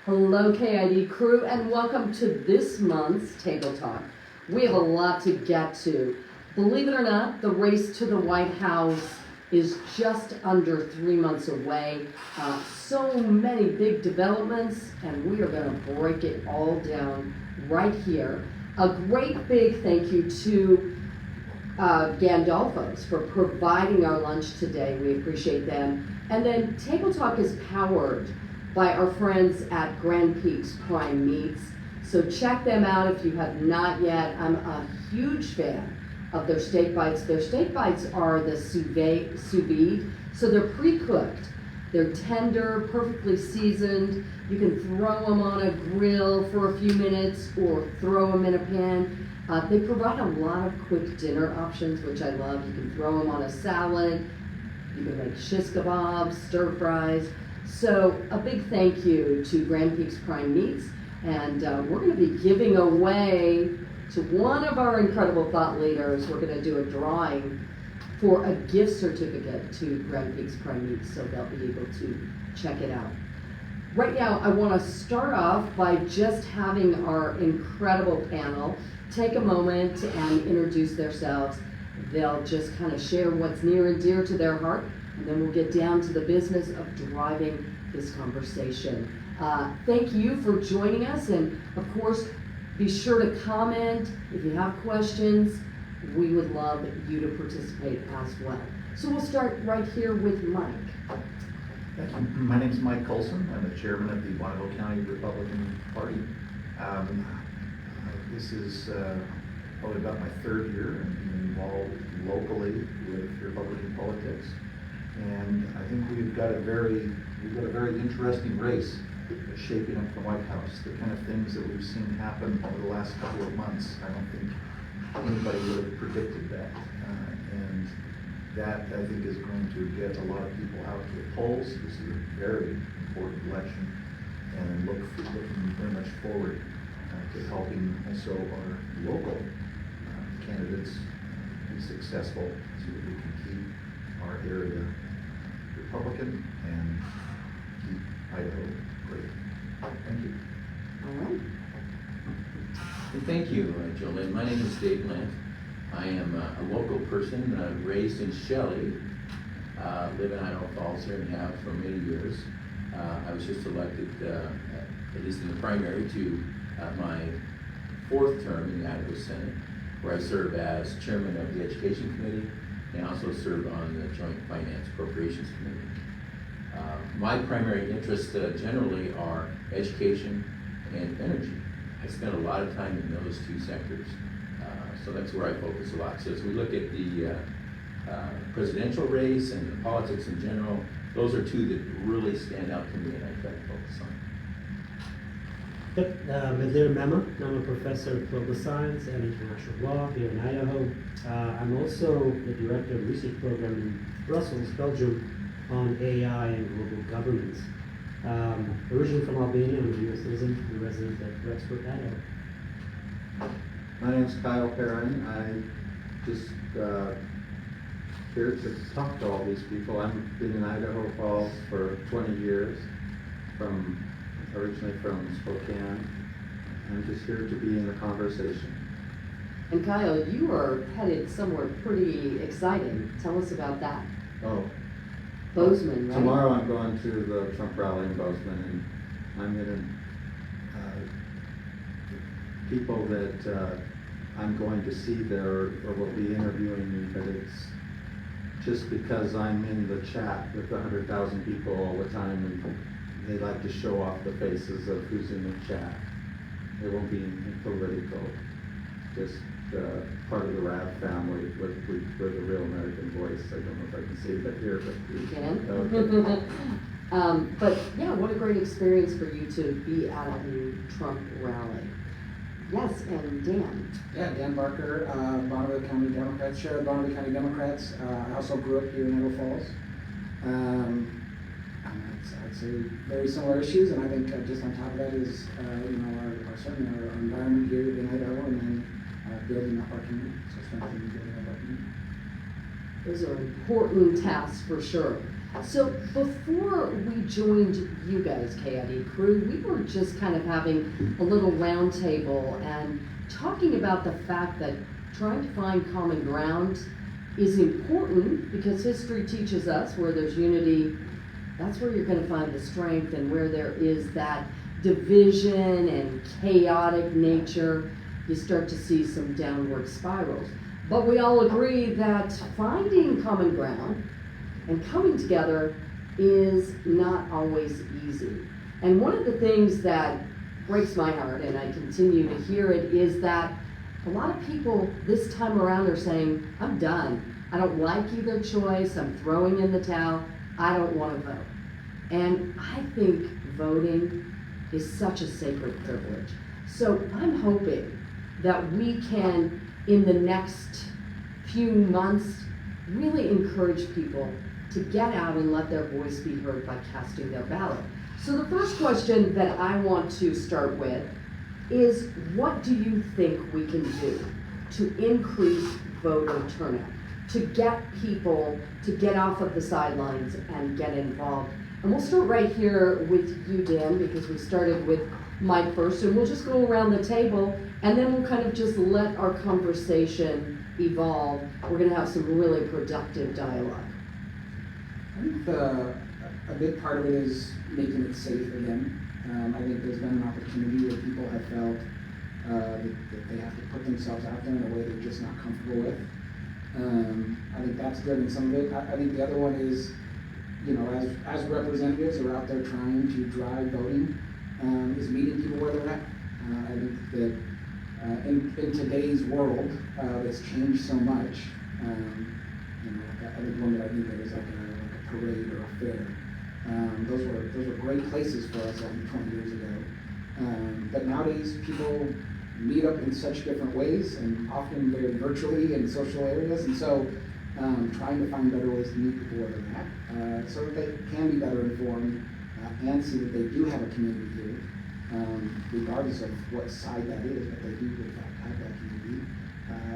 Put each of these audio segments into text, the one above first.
Hello KID crew and welcome to this month's Table Talk. We have a lot to get to. Believe it or not, the race to the White House is just under 3 months away. So many big developments and we are going to break it all down right here. A great big thank you to Gandolfo's for providing our lunch today. We appreciate them. And then Table Talk is powered by our friends at Grand Peaks Prime Meats. So check them out if you have not yet. I'm a huge fan of their steak bites. Their steak bites are the sous vide, so they're pre-cooked. They're tender, perfectly seasoned. You can throw them on a grill for a few minutes or throw them in a pan. They provide a lot of quick dinner options, which I love. You can throw them on a salad. You can make shish kebabs, stir fries. So a big thank you to Grand Peaks Prime Meats. And we're going to be giving away to one of our incredible thought leaders. We're going to do a drawing for a gift certificate to Grand Peaks Prime Meats, so they'll be able to check it out. Right now, I want to start off by just having our incredible panel take a moment and introduce themselves. They'll just kind of share what's near and dear to their heart, and then we'll get down to the business of driving this conversation. Thank you for joining us, and of course, be sure to comment if you have questions. We would love you to participate as well. So we'll start right here with Mike. Thank you. My name is Mike Colson. I'm the chairman of the Bonneville County Republican Party. This is probably about my third year in being involved locally with Republican politics. And I think we've got a very interesting race that's shaping up the White House. The kind of things that we've seen happen over the last couple of months, I don't think anybody would have predicted that. And that, I think, is going to get a lot of people out to the polls. This is a very important election, and looking very much forward to helping also our local candidates be successful so that we can keep our area Republican and keep Idaho great. Thank you. All right. Thank you, Jolene. My name is Dave Lent. I am a local person, raised in Shelley, live in Idaho Falls here and have for many years. I was just elected, at least in the primary, to my 4th term in the Idaho Senate, where I serve as chairman of the Education Committee and also serve on the Joint Finance Appropriations Committee. My primary interests generally are education and energy. I spend a lot of time in those two sectors, so that's where I focus a lot. So as we look at the presidential race and the politics in general, those are two that really stand out to me and I try to focus on. Yep, Medlir Mema. I'm a professor of political science and international law here in Idaho. I'm also the director of a research program in Brussels, Belgium, on AI and global governance. Originally from Albania, I'm a U.S. citizen and resident at Rexford, Idaho. My name's Kyle Perron. I just here to talk to all these people. I've been in Idaho Falls for 20 years, originally from Spokane. I'm just here to be in the conversation. And Kyle, you are headed somewhere pretty exciting. Tell us about that. Oh, Bozeman, right? tomorrow I'm going to the Trump rally in Bozeman, and I'm going to people that I'm going to see there or will be interviewing me, but it's just because I'm in the chat with 100,000 people all the time, and they like to show off the faces of who's in the chat. It won't be political, just part of the RAV family with the real American voice. I don't know if I can say that here, but You can. Okay. But yeah, what a great experience for you to be at a Trump rally. Yes, and Dan. Yeah, Dan Barker, Bonneville County Democrats, chair of Bonneville County Democrats. I also grew up here in Idaho Falls. I'd say very similar issues, and I think just on top of that is, certainly our environment here in Idaho, and then building up our community. So strengthening and building up our community. Those are important tasks for sure. So before we joined you guys, KID crew, we were just kind of having a little round table and talking about the fact that trying to find common ground is important because history teaches us where there's unity, that's where you're going to find the strength, and where there is that division and chaotic nature, you start to see some downward spirals. But we all agree that finding common ground and coming together is not always easy. And one of the things that breaks my heart, and I continue to hear it, is that a lot of people this time around are saying, I'm done. I don't like either choice. I'm throwing in the towel. I don't want to vote. And I think voting is such a sacred privilege. So I'm hoping that we can, in the next few months, really encourage people to get out and let their voice be heard by casting their ballot. So the first question that I want to start with is, what do you think we can do to increase voter turnout, to get people to get off of the sidelines and get involved? And we'll start right here with you, Dan, because we started with Mike first, and we'll just go around the table, and then we'll kind of just let our conversation evolve. We're gonna have some really productive dialogue. I think a big part of it is making it safe again. I think there's been an opportunity where people have felt that they have to put themselves out there in a way they're just not comfortable with. I think that's driven some of it. I think the other one is, you know, as representatives are out there trying to drive voting, is meeting people where they're at. I think that in today's world that's changed so much, you know, I think one that I think of is like a parade or a fair. Those were great places for us 20 years ago. But nowadays people meet up in such different ways, and often very virtually in social areas, and so trying to find better ways to meet people where they're at, so that they can be better informed and see that they do have a community here, regardless of what side that is, that they do in fact have that community,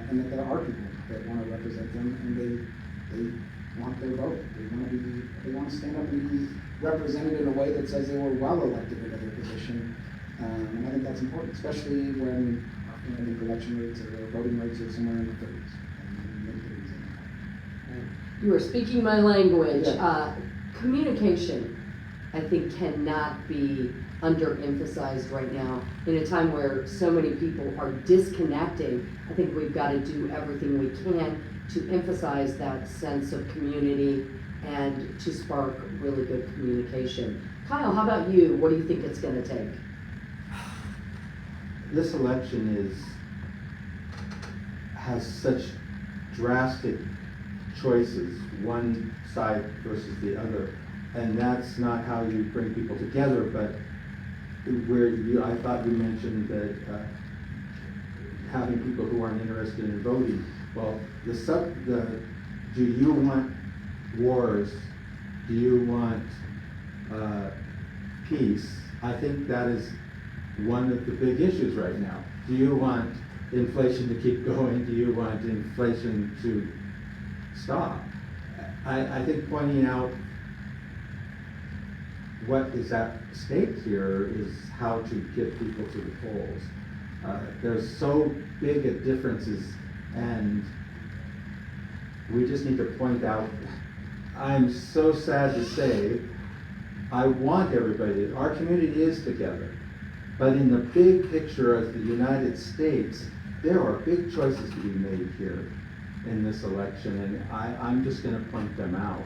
and that there are people that want to represent them, and they want their vote. They want to stand up and be represented in a way that says they were well elected into their position. And I think that's important, especially when I think election rates or voting rates are somewhere in the 30s. You are speaking my language. Yeah. Communication, I think, cannot be underemphasized right now. In a time where so many people are disconnecting, I think we've got to do everything we can to emphasize that sense of community and to spark really good communication. Kyle, how about you? What do you think it's going to take? This election has such drastic choices, one side versus the other, and that's not how you bring people together. But I thought you mentioned that having people who aren't interested in voting. Well, do you want wars? Do you want peace? I think that is one of the big issues right now. Do you want inflation to keep going? Do you want inflation to stop? I think pointing out what is at stake here is how to get people to the polls. There's so big a differences, and we just need to point out. I'm so sad to say, I want everybody, our community is together, but in the big picture of the United States, there are big choices to be made here in this election, and I'm just going to point them out.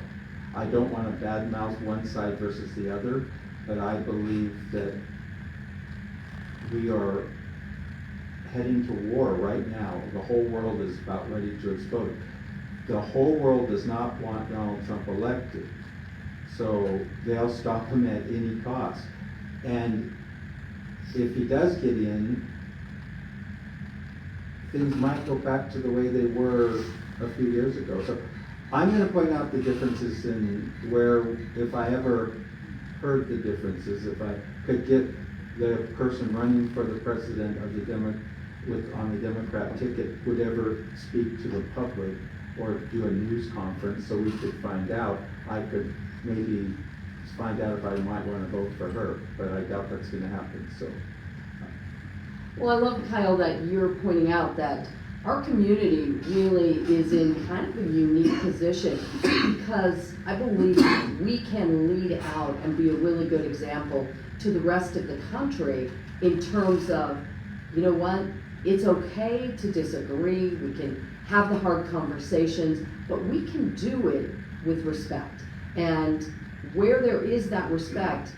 I don't want to badmouth one side versus the other, but I believe that we are heading to war right now. The whole world is about ready to explode. The whole world does not want Donald Trump elected, so they'll stop him at any cost. And if he does get in, things might go back to the way they were a few years ago. So I'm going to point out the differences in where, if I ever heard the differences, if I could get the person running for the president of the on the Democrat ticket would ever speak to the public or do a news conference so we could find out, I could maybe find out if I might want to vote for her, but I doubt that's gonna happen, so. Well, I love, Kyle, that you're pointing out that our community really is in kind of a unique position because I believe we can lead out and be a really good example to the rest of the country in terms of, you know what, it's okay to disagree, we can have the hard conversations, but we can do it with respect. And where there is that respect,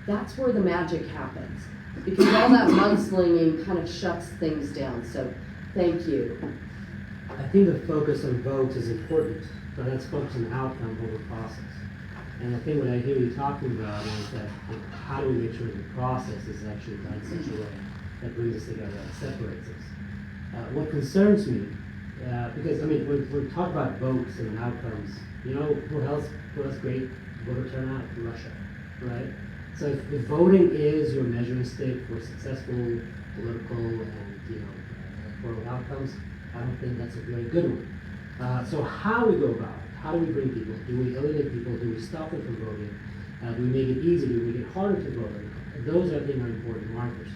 that's where the magic happens. Because all that mudslinging kind of shuts things down, so thank you. I think the focus on votes is important, but let's focus on outcome over process. And I think what I hear you talking about is that, you know, how do we make sure the process is actually done in such a way that brings us together, that separates us. What concerns me, because I mean, we're talking about votes and outcomes. You know, what else great voter turnout? Russia, right? So if voting is your measuring stick for successful political and, you know, electoral outcomes, I don't think that's a very good one. So how we go about it? How do we bring people? Do we alienate people? Do we stop them from voting? Do we make it easier? Do we make it harder to vote? And those, I think, are important markers.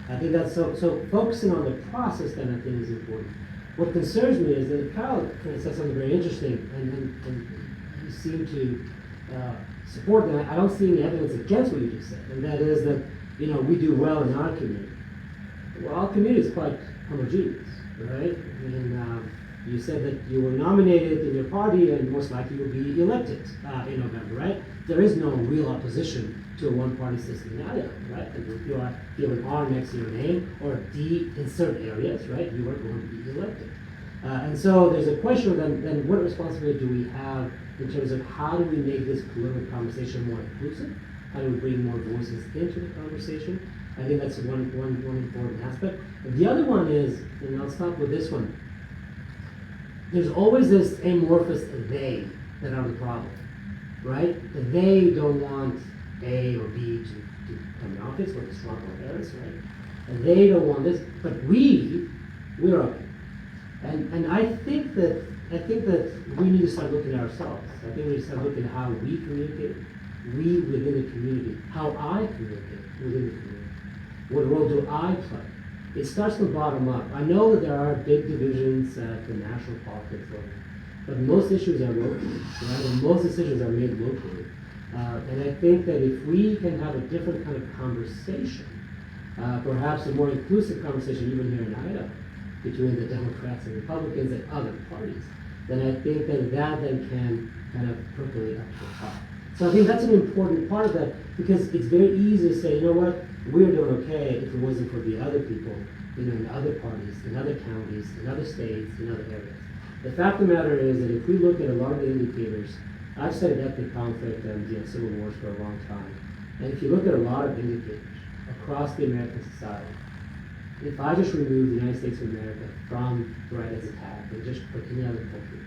I think that's so focusing on the process then, I think, is important. What concerns me is that Kyle kind of said something very interesting, and you seem to support that. I don't see any evidence against what you just said, and that is that, you know, we do well in our community. Well, our community is quite homogeneous, right? And you said that you were nominated in your party and most likely will be elected in November, right? There is no real opposition to a one-party system in Idaho, right? And if you have an R next to your name or a D in certain areas, right, you are going to be elected. And so there's a question of then what responsibility do we have in terms of how do we make this political conversation more inclusive? How do we bring more voices into the conversation? I think that's one important aspect. And the other one is, and I'll stop with this one, there's always this amorphous they that are the problem, right? They don't want A or B to come in office with the strong parents, right? And they don't want this, but we're okay. And I think that we need to start looking at ourselves. I think we need to start looking at how we communicate, we within the community, how I communicate within the community. What role do I play? It starts from the bottom up. I know that there are big divisions at the national politics level, but most issues are local, right? And most decisions are made locally. And I think that if we can have a different kind of conversation, perhaps a more inclusive conversation even here in Idaho, between the Democrats and Republicans and other parties, then I think that then can kind of percolate up to the top. So I think that's an important part of that, because it's very easy to say, you know what, we're doing okay if it wasn't for the other people, you know, in other parties, in other counties, in other states, in other areas. The fact of the matter is that if we look at a lot of the indicators, I've studied ethnic conflict and, you know, civil wars for a long time, and if you look at a lot of indicators across the American society, if I just remove the United States of America from right as a tag and just put any other country,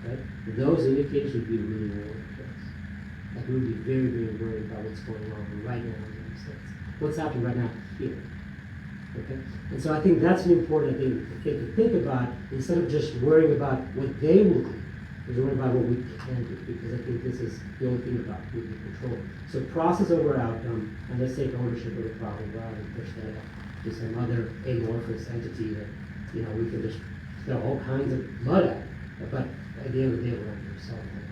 right, those indicators would be really worrying for us. Like, we would be very, very worried about what's going on right now in the United States. What's happening right now here. Okay? And so I think that's an important thing to think about, instead of just worrying about what they will do, is worrying about what we can do, because I think this is the only thing about we can control. So process over outcome, and let's take ownership of the problem rather than push that out to some other amorphous entity that, you know, we can just throw all kinds of mud at. But at the end of the day, we're not going to solve that.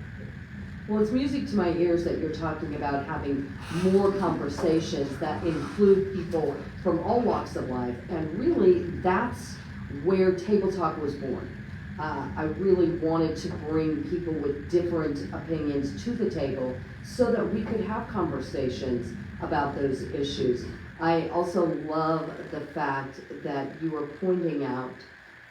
Well, it's music to my ears that you're talking about having more conversations that include people from all walks of life, and really that's where Table Talk was born. I really wanted to bring people with different opinions to the table so that we could have conversations about those issues. I also love the fact that you were pointing out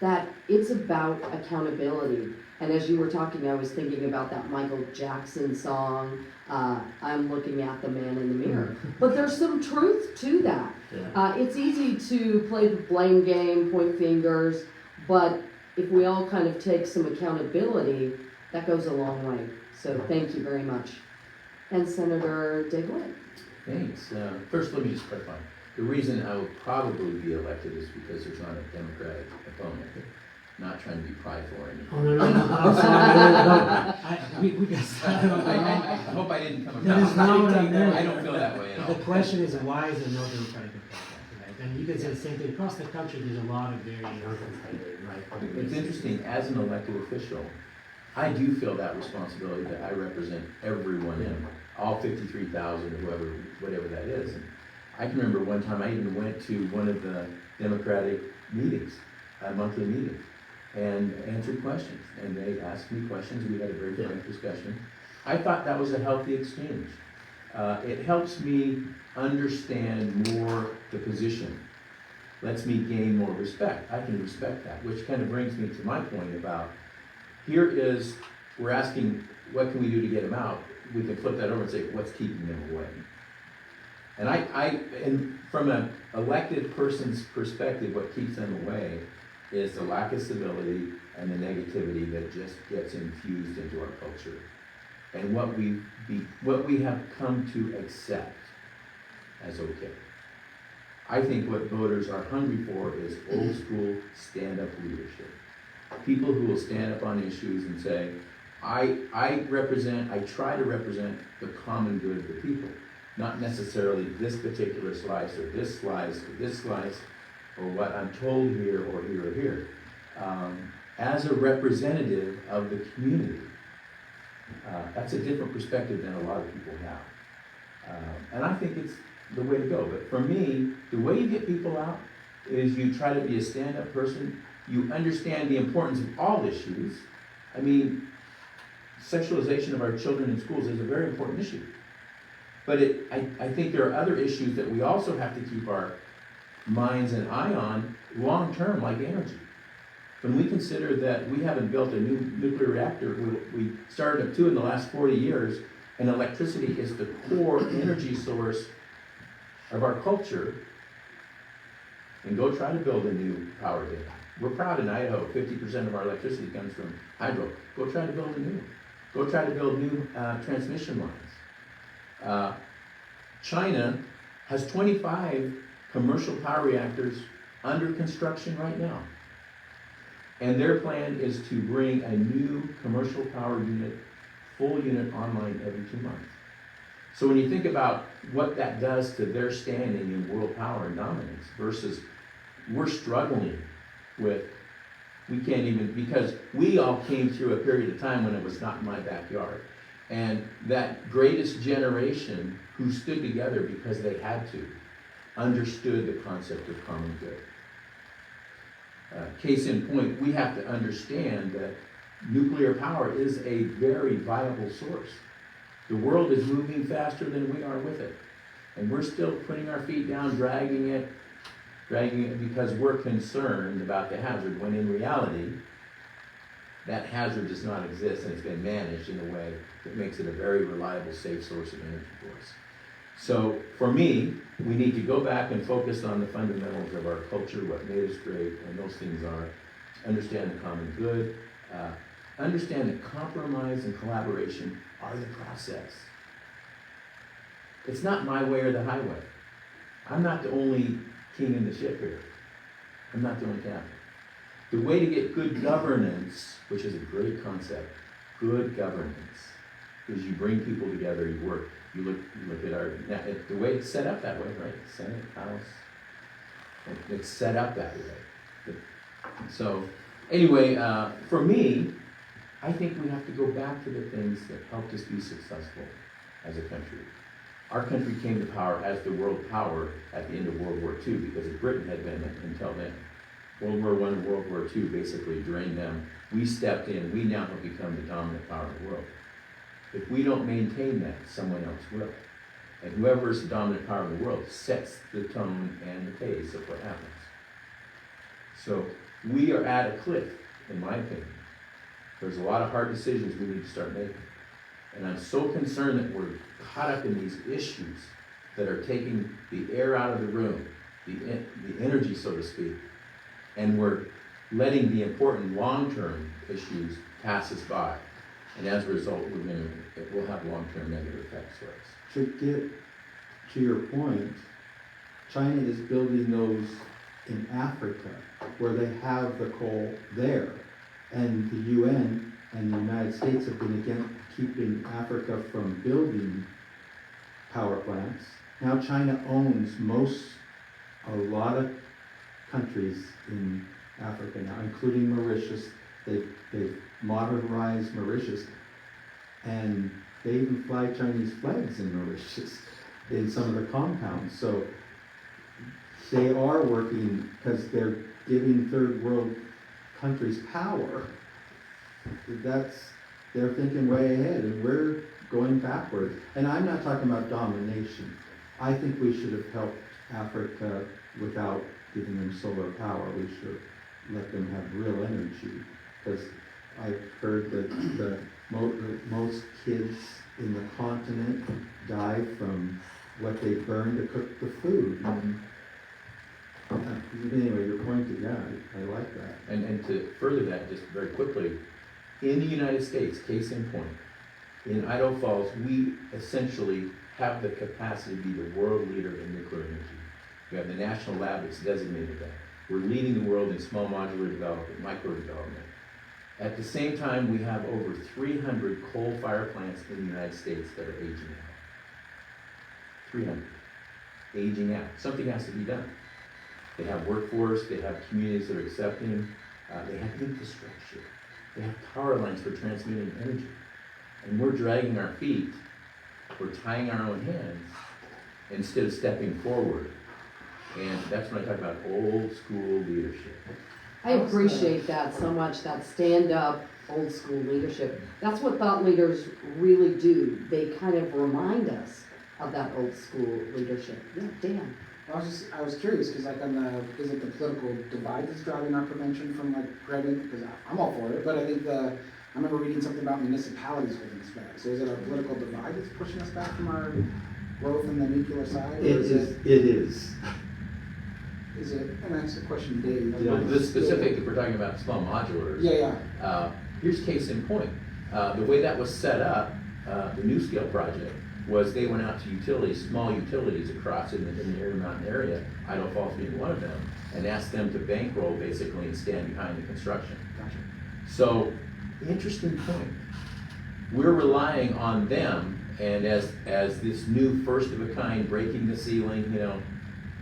that it's about accountability. And as you were talking, I was thinking about that Michael Jackson song, I'm looking at the man in the mirror. But there's some truth to that. Yeah. It's easy to play the blame game, point fingers, but if we all kind of take some accountability, that goes a long way. So thank you very much. And Senator Diglett. Thanks. First, let me just clarify. The reason I will probably be elected is because there's not a Democratic opponent. not trying to be prideful or anything. Oh, no, I'm sorry, we got started on the I wrong. hope I didn't come That is across. not what I meant. I don't feel that way at all. The question is, why is it no Democratic Republic, right? And you can say the same thing, across the country, there's a lot of very uncontested, right? It's interesting, as an elected official, I do feel that responsibility that I represent everyone in, all 53,000 or whoever, whatever that is. And I can remember one time I even went to one of the Democratic meetings, a monthly meeting, and answered questions. And they asked me questions, we had a very frank discussion. I thought that was a healthy exchange. It helps me understand more the position, lets me gain more respect. I can respect that, which kind of brings me to my point about, we're asking, what can we do to get them out? We can flip that over and say, what's keeping them away? And and from an elected person's perspective, what keeps them away is the lack of civility and the negativity that just gets infused into our culture. And what we have come to accept as okay. I think what voters are hungry for is old school stand-up leadership. People who will stand up on issues and say, I try to represent the common good of the people, not necessarily this particular slice or this slice or this slice or what I'm told here or here or here. As a representative of the community, that's a different perspective than a lot of people have. And I think it's the way to go. But for me, the way you get people out is you try to be a stand-up person. You understand the importance of all issues. I mean, sexualization of our children in schools is a very important issue. But I think there are other issues that we also have to keep our minds and eye on long-term, like energy. When we consider that we haven't built a new nuclear reactor, we started up 2 in the last 40 years, and electricity is the core energy source of our culture, and go try to build a new power grid. We're proud in Idaho, 50% of our electricity comes from hydro. Go try to build a new one. Go try to build new transmission lines. China has 25 commercial power reactors under construction right now. And their plan is to bring a new commercial power unit, full unit online every 2 months. So when you think about what that does to their standing in world power and dominance versus we're struggling with, we can't even, because we all came through a period of time when it was not in my backyard. And that greatest generation who stood together because they had to, understood the concept of common good. Case in point, we have to understand that nuclear power is a very viable source. The world is moving faster than we are with it. And we're still putting our feet down, dragging it because we're concerned about the hazard, when in reality, that hazard does not exist and it's been managed in a way that makes it a very reliable, safe source of energy for us. So for me, we need to go back and focus on the fundamentals of our culture, what made us great, and those things are understand the common good, understand that compromise and collaboration are the process. It's not my way or the highway. I'm not the only king in the ship here. I'm not the only captain. The way to get good governance, which is a great concept, good governance, is you bring people together, you work. You look at the way it's set up that way, right? Senate, House, it's set up that way. So, anyway, for me, I think we have to go back to the things that helped us be successful as a country. Our country came to power as the world power at the end of World War II because Britain had been until then. World War I and World War II basically drained them. We stepped in. We now have become the dominant power in the world. If we don't maintain that, someone else will. And whoever is the dominant power in the world sets the tone and the pace of what happens. So we are at a cliff, in my opinion. There's a lot of hard decisions we need to start making. And I'm so concerned that we're caught up in these issues that are taking the air out of the room, the energy, so to speak, and we're letting the important long-term issues pass us by. And as a result, it will have long-term negative effects for us. To get to your point, China is building those in Africa, where they have the coal there. And the UN and the United States have been against keeping Africa from building power plants. Now China owns a lot of countries in Africa now, including Mauritius. They've modernized Mauritius, and they even fly Chinese flags in Mauritius in some of the compounds. So they are working because they're giving third world countries power. They're thinking way ahead, and we're going backwards. And I'm not talking about domination. I think we should have helped Africa without giving them solar power. We should let them have real energy, because I've heard that most kids in the continent die from what they burn to cook the food. Anyway, your point, yeah, I like that. And to further that, just very quickly, in the United States, case in point, in Idaho Falls, we essentially have the capacity to be the world leader in nuclear energy. We have the national lab that's designated that. We're leading the world in small modular development, micro development. At the same time, we have over 300 coal fire plants in the United States that are aging out. 300. Aging out. Something has to be done. They have workforce, they have communities that are accepting, they have infrastructure, they have power lines for transmitting energy. And we're dragging our feet, we're tying our own hands instead of stepping forward. And that's when I talk about old school leadership. I appreciate that so much, that stand-up, old-school leadership. That's what thought leaders really do. They kind of remind us of that old-school leadership. Yeah, Dan. I was curious, because like is it the political divide that's driving our prevention from like pregnant? Because I'm all for it, but I think I remember reading something about municipalities holding us back. So is it our political divide that's pushing us back from our growth in the nuclear side? It is. Is it, and that's the question, Dave. Yeah. The specific, if we're talking about small modulars. Yeah. Here's case in point. The way that was set up, the New Scale project, was they went out to utilities, small utilities across in the Erie Mountain area, Idaho Falls being one of them, and asked them to bankroll basically and stand behind the construction. Gotcha. So, interesting point. We're relying on them, and as this new first of a kind breaking the ceiling,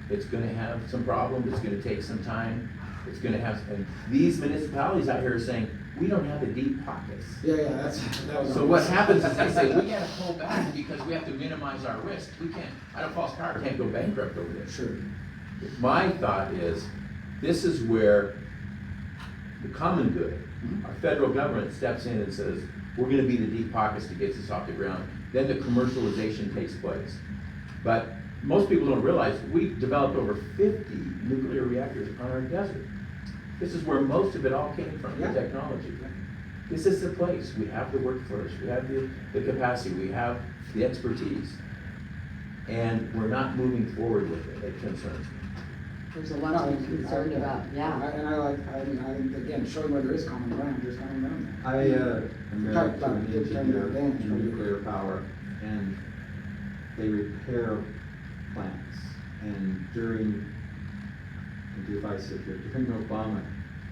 it's going to have some problems. It's going to take some time. It's going to have, and these municipalities out here are saying, we don't have the deep pockets. Yeah, that was. So what happens is they say, we gotta pull back because we have to minimize our risk. We can't, Idaho Falls Power can't go bankrupt over this. Sure. My thought is, this is where the common good, our federal government steps in and says, we're gonna be the deep pockets to get this off the ground. Then the commercialization takes place. But most people don't realize, we've developed over 50 nuclear reactors on our desert. This is where most of it all came from, the technology. This is the place. We have the workforce, we have the capacity, we have the expertise. And we're not moving forward with it. It concerns me. There's a lot to be concerned about, yeah. And I again, showing where there is common ground, there's common ground there. I am married to an engineer in nuclear power, and they repair plants. And during Obama,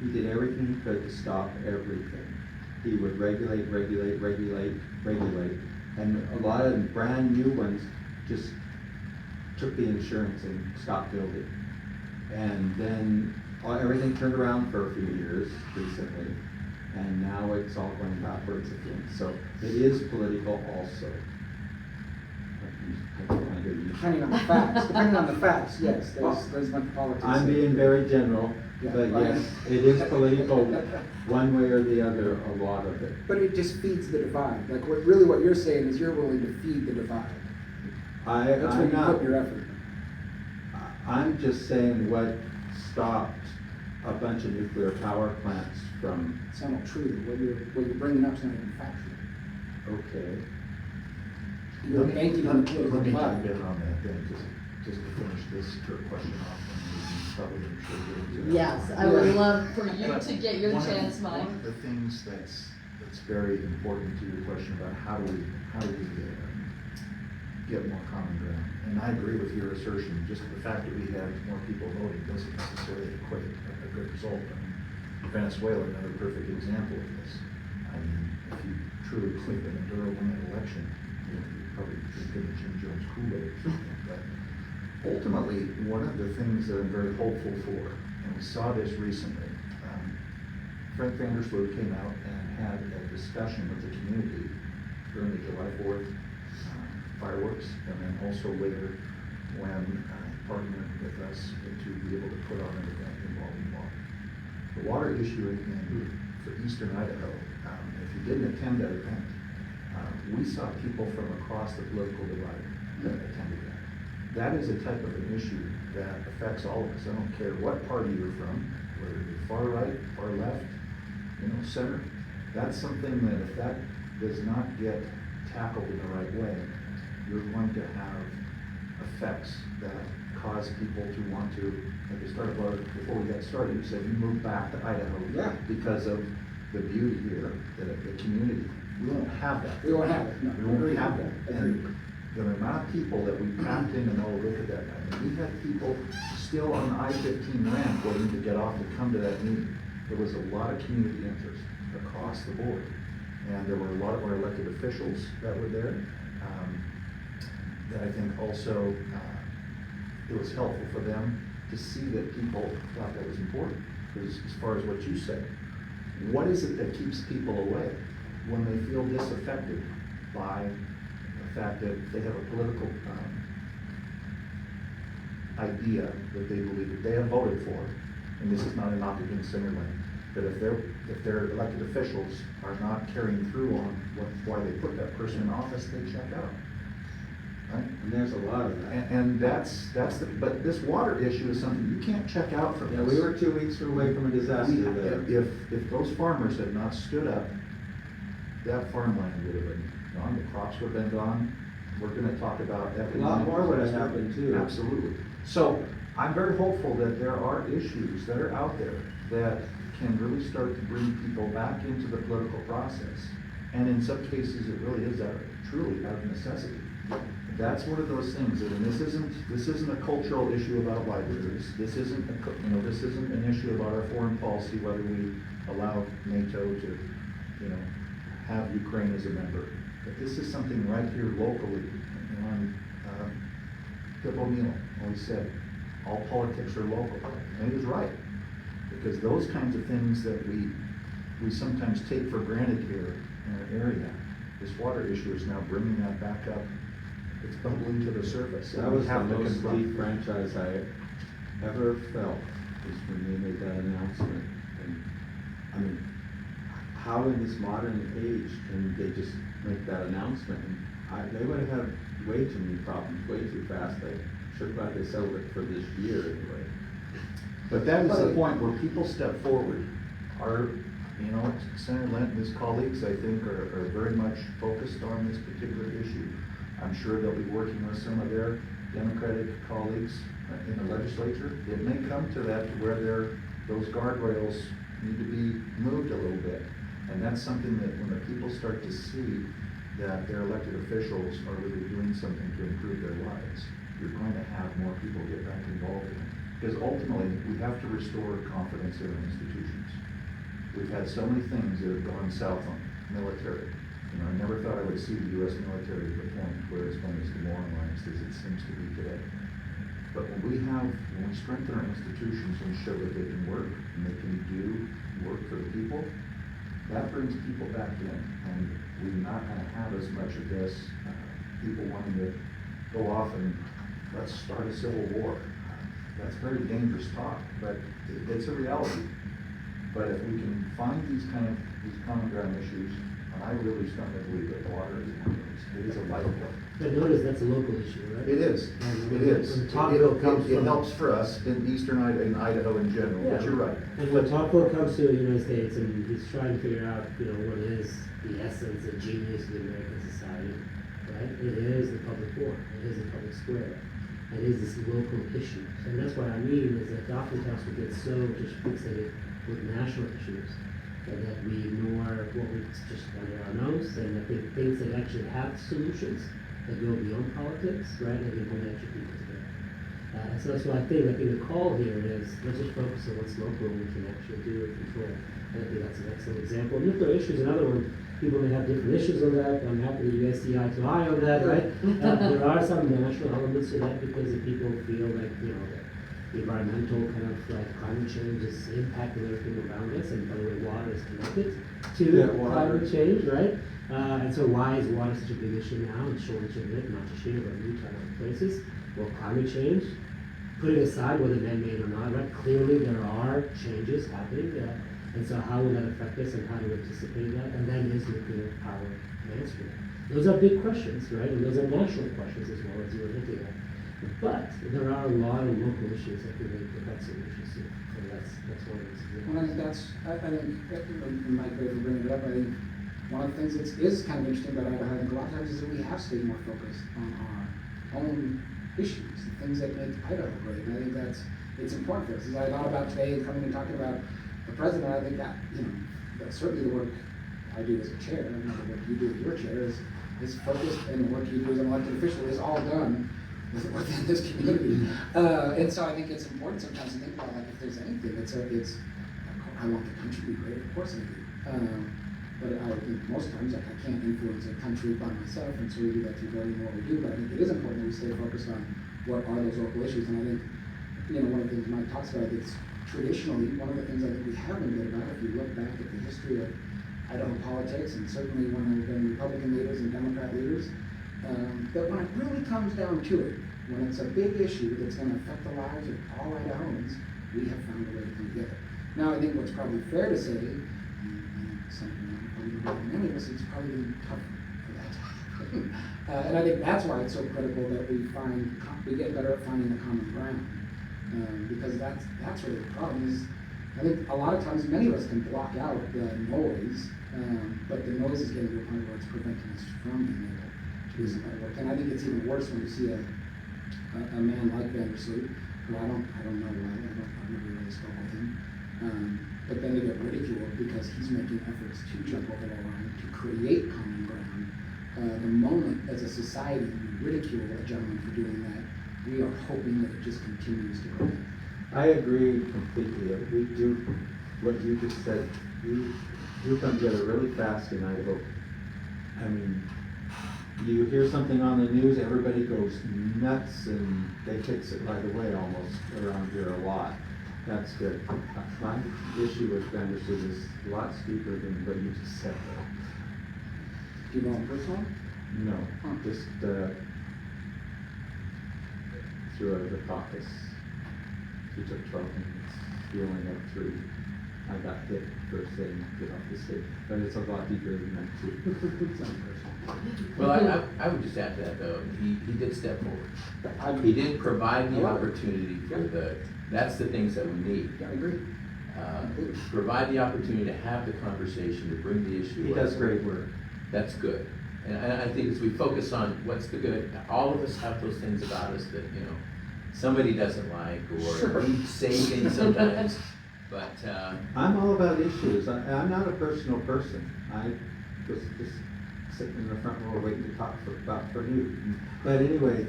he did everything he could to stop everything. He would regulate, and a lot of brand new ones just took the insurance and stopped building. And then everything turned around for a few years recently, and now it's all going backwards again. So it is political also. Depending on the facts, yes, there's much politics. I'm being very general, but yes, it is political one way or the other, a lot of it. But it just feeds the divide. Like what you're saying is you're willing to feed the divide. That's where you put your effort. I'm just saying what stopped a bunch of nuclear power plants from. It's not true. What you're bringing up is not even factual. Okay. You're banking on the political Let me divide. jump in on that then, just to finish this question off, and probably I'm sure get into that. Yes, I would love for you to get your chance, Mike. One of the things that's very important to your question about how do we get more common ground. And I agree with your assertion, just the fact that we had more people voting doesn't necessarily equate a good result. I mean, Venezuela, another perfect example of this. I mean, if you truly believe in a Maduro win an election, you're probably drinking the Jim Jones Kool-Aid or something. But ultimately, one of the things that I'm very hopeful for, and we saw this recently, Frank Vandersloot came out and had a discussion with the community during the July 4th fireworks, and then also later when he partnered with us to be able to put on an event involving water. The water issue for eastern Idaho, if you didn't attend that event, we saw people from across the political divide that attended that. That is a type of an issue that affects all of us. I don't care what party you're from, whether you're far right, far left, center. That's something that if that does not get tackled in the right way, you're going to have effects that cause people to want to, like we started about it before we got started, you said you moved back to Idaho. Yeah. Because of the beauty here, the community. We won't have that. We won't have it, no. We won't have that. And the amount of people that we packed in and all look at that, I mean, we had people still on the I-15 ramp waiting to get off to come to that meeting. There was a lot of community interest across the board. And there were a lot of our elected officials that were there. That I think also, it was helpful for them to see that people thought that was important. Because as far as what you said, what is it that keeps people away when they feel disaffected by the fact that they have a political idea that they believe that they have voted for, and this is not a knock against Centerland, that if their elected officials are not carrying through on why they put that person in office, they check out. Right? And there's a lot of that. And but this water issue is something you can't check out from Yeah, this. we were 2 weeks away from a disaster there. If those farmers had not stood up, that farmland would have been gone, the crops would have been gone. We're gonna talk about economic. A lot more would have disaster. happened too. Absolutely. So I'm very hopeful that there are issues that are out there that can really start to bring people back into the political process. And in some cases, it really is truly out of necessity. That's one of those things, and this isn't a cultural issue about libraries. This isn't an issue about our foreign policy, whether we allow NATO to, have Ukraine as a member. But this is something right here locally. Tip O'Neill always said, all politics are local. And he was right, because those kinds of things that we sometimes take for granted here in our area, this water issue is now bringing that back up. It's bubbling to the surface. That was the most defranchised I ever felt, was when they made that announcement. And, I mean, how in this modern age can they just make that announcement? And they would have had way too many problems, way too fast. I'm sure glad they settled it for this year anyway. But that is the point where people step forward. Senator Lent and his colleagues, I think, are very much focused on this particular issue. I'm sure they'll be working with some of their Democratic colleagues in the legislature. It may come to that where those guardrails need to be moved a little bit. And that's something that when the people start to see that their elected officials are really doing something to improve their lives, you're going to have more people get back involved in it. Because ultimately, we have to restore confidence in our institutions. We've had so many things that have gone south on military. I never thought I would see the U.S. military to the point where it's been as demoralized as it seems to be today. But when we strengthen our institutions and show that they can work and they can do work for the people, that brings people back in. And we're not going to have as much of this, people wanting to go off and let's start a civil war. That's very dangerous talk, but it's a reality. But if we can find these common ground issues, I really strongly believe that water is a vital one. But notice that's a local issue, right? It is. It is. When Tocqueville comes It from- helps for us in eastern Idaho in general, but you're right. And when Tocqueville comes to the United States and he's trying to figure out, what is the essence and genius of the American society, right? It is the public forum. It is the public square. It is this local issue. And that's what I mean is that oftentimes we get so just fixated with national issues and that we ignore what we just under our nose, and I think things that actually have solutions that go beyond politics, right, and they bring extra people together. And so that's why I think the call here is, let's just focus on what's local and we can actually do and control. And I think that's an excellent example. And if there are issues, another one, people may have different issues on that. I'm happy that you guys see eye to eye on that, right? There are some national elements to that because if people feel like, you know, the environmental kind of like climate change is impacting everything around us, and by the way, water is connected to climate change, right? And so why is water such a big issue now and shortage of it, not just here, but in Utah and other places? Well, climate change, putting aside whether man-made or not, right? Clearly there are changes happening, and so how will that affect us and how do we anticipate that? And then is nuclear power an answer to that? Those are big questions, right? And those are national questions as well as you were hinting at. But there are a lot of local issues that can make the solutions too. And that's one of those. Well, I think Mike, great for bringing it up. I think one of the things that is kind of interesting about Idaho, I think a lot of times is that we have stayed more focused on our own issues, the things that make Idaho great. And I think it's important for us. As I thought about today and coming and talking about the president, I think that, you know, that's certainly the work I do as a chair, and the work you do as your chair is focused, and the work you do as an elected official is all done within this community. And so I think it's important sometimes to think about, like, if there's anything, I want the country to be great, of course I do. But I think most times, like, I can't influence a country by myself, and so we do that through voting what we do. But I think it is important that we stay focused on what are those local issues. And I think, you know, one of the things Mike talks about is traditionally, one of the things I think we have been good about, if you look back at the history of Idaho politics, and certainly when there have been Republican leaders and Democrat leaders, that when it really comes down to it, when it's a big issue that's going to affect the lives of all Idahoans, we have found a way to come together. Now, I think what's probably fair to say, many of us, it's probably been tough for that to happen. And I think that's why it's so critical that we get better at finding the common ground. Because that's really the problem is, I think a lot of times many of us can block out the noise, but the noise is getting to a point where it's preventing us from being able to do some better work. And I think it's even worse when you see a man like Vandersloot, who I don't know why, I've never really spoken with him, but then to get ridiculed because he's making efforts to jump over the line, to create common ground. The moment as a society we ridicule a gentleman for doing that, we are hoping that it just continues to grow. I agree completely. We do what you just said. You come together really fast in Idaho. I mean, you hear something on the news, everybody goes nuts, and they fix it right away almost around here a lot. That's good. My issue with Vandersloot is a lot steeper than what you just said. Do you know him personally? No, just through the caucus. He took 12 minutes. He only had 3. I got hit for saying get off the stage, but it's a lot deeper than that too. Well, I would just add to that though, he did step forward. He did provide the opportunity for that's the things that we need. Yeah, I agree. Provide the opportunity to have the conversation, to bring the issue up. He does great work. That's good. And I think as we focus on what's the good, all of us have those things about us that, you know, somebody doesn't like, or we say things sometimes, but I'm all about issues. I'm not a personal person. I was just sitting in the front row waiting to talk for you. But anyway,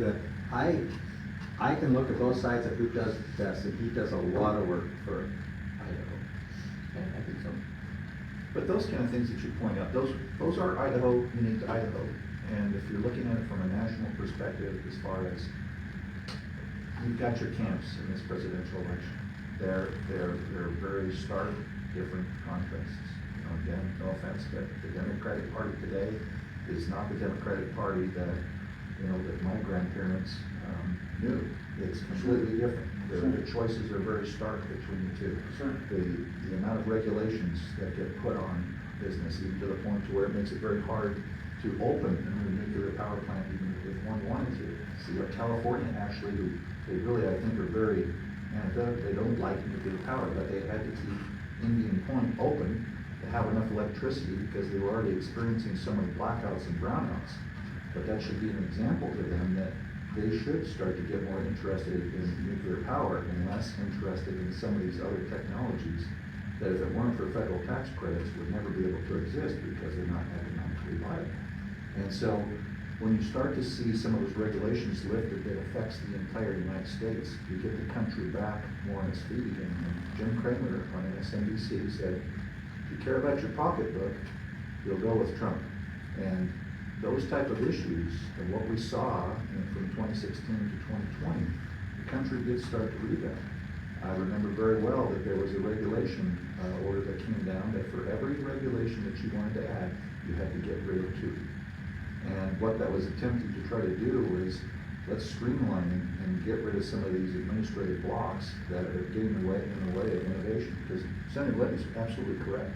I can look at both sides of who does the best, and he does a lot of work for Idaho. yeah, I think so. But those kind of things that you point out, those are Idaho, unique to Idaho. And if you're looking at it from a national perspective, as far as you've got your camps in this presidential election, they're very stark, different contrasts. You know, again, no offense, but the Democratic Party today is not the Democratic Party that that my grandparents knew. It's completely different. The choices are very stark between the two. Sure. The amount of regulations that get put on business, even to the point to where it makes it very hard to open a nuclear power plant, even if one wanted to. See, what California actually, they really, I think, are very anecdotal. They don't like nuclear power, but they had to keep Indian Point open to have enough electricity because they were already experiencing so many blackouts and brownouts. But that should be an example to them that they should start to get more interested in nuclear power and less interested in some of these other technologies that, if it weren't for federal tax credits, would never be able to exist because they're not economically viable. And so when you start to see some of those regulations lifted that affects the entire United States, you get the country back more on its feet again. And Jim Cramer on MSNBC said, if you care about your pocketbook, you'll go with Trump. And those type of issues and what we saw from 2016 to 2020, the country did start to rebound. I remember very well that there was a regulation order that came down that for every regulation that you wanted to add, you had to get rid of 2. And what that was attempting to try to do was, let's streamline and get rid of some of these administrative blocks that are getting in the way of innovation. Because Senator Lent is absolutely correct.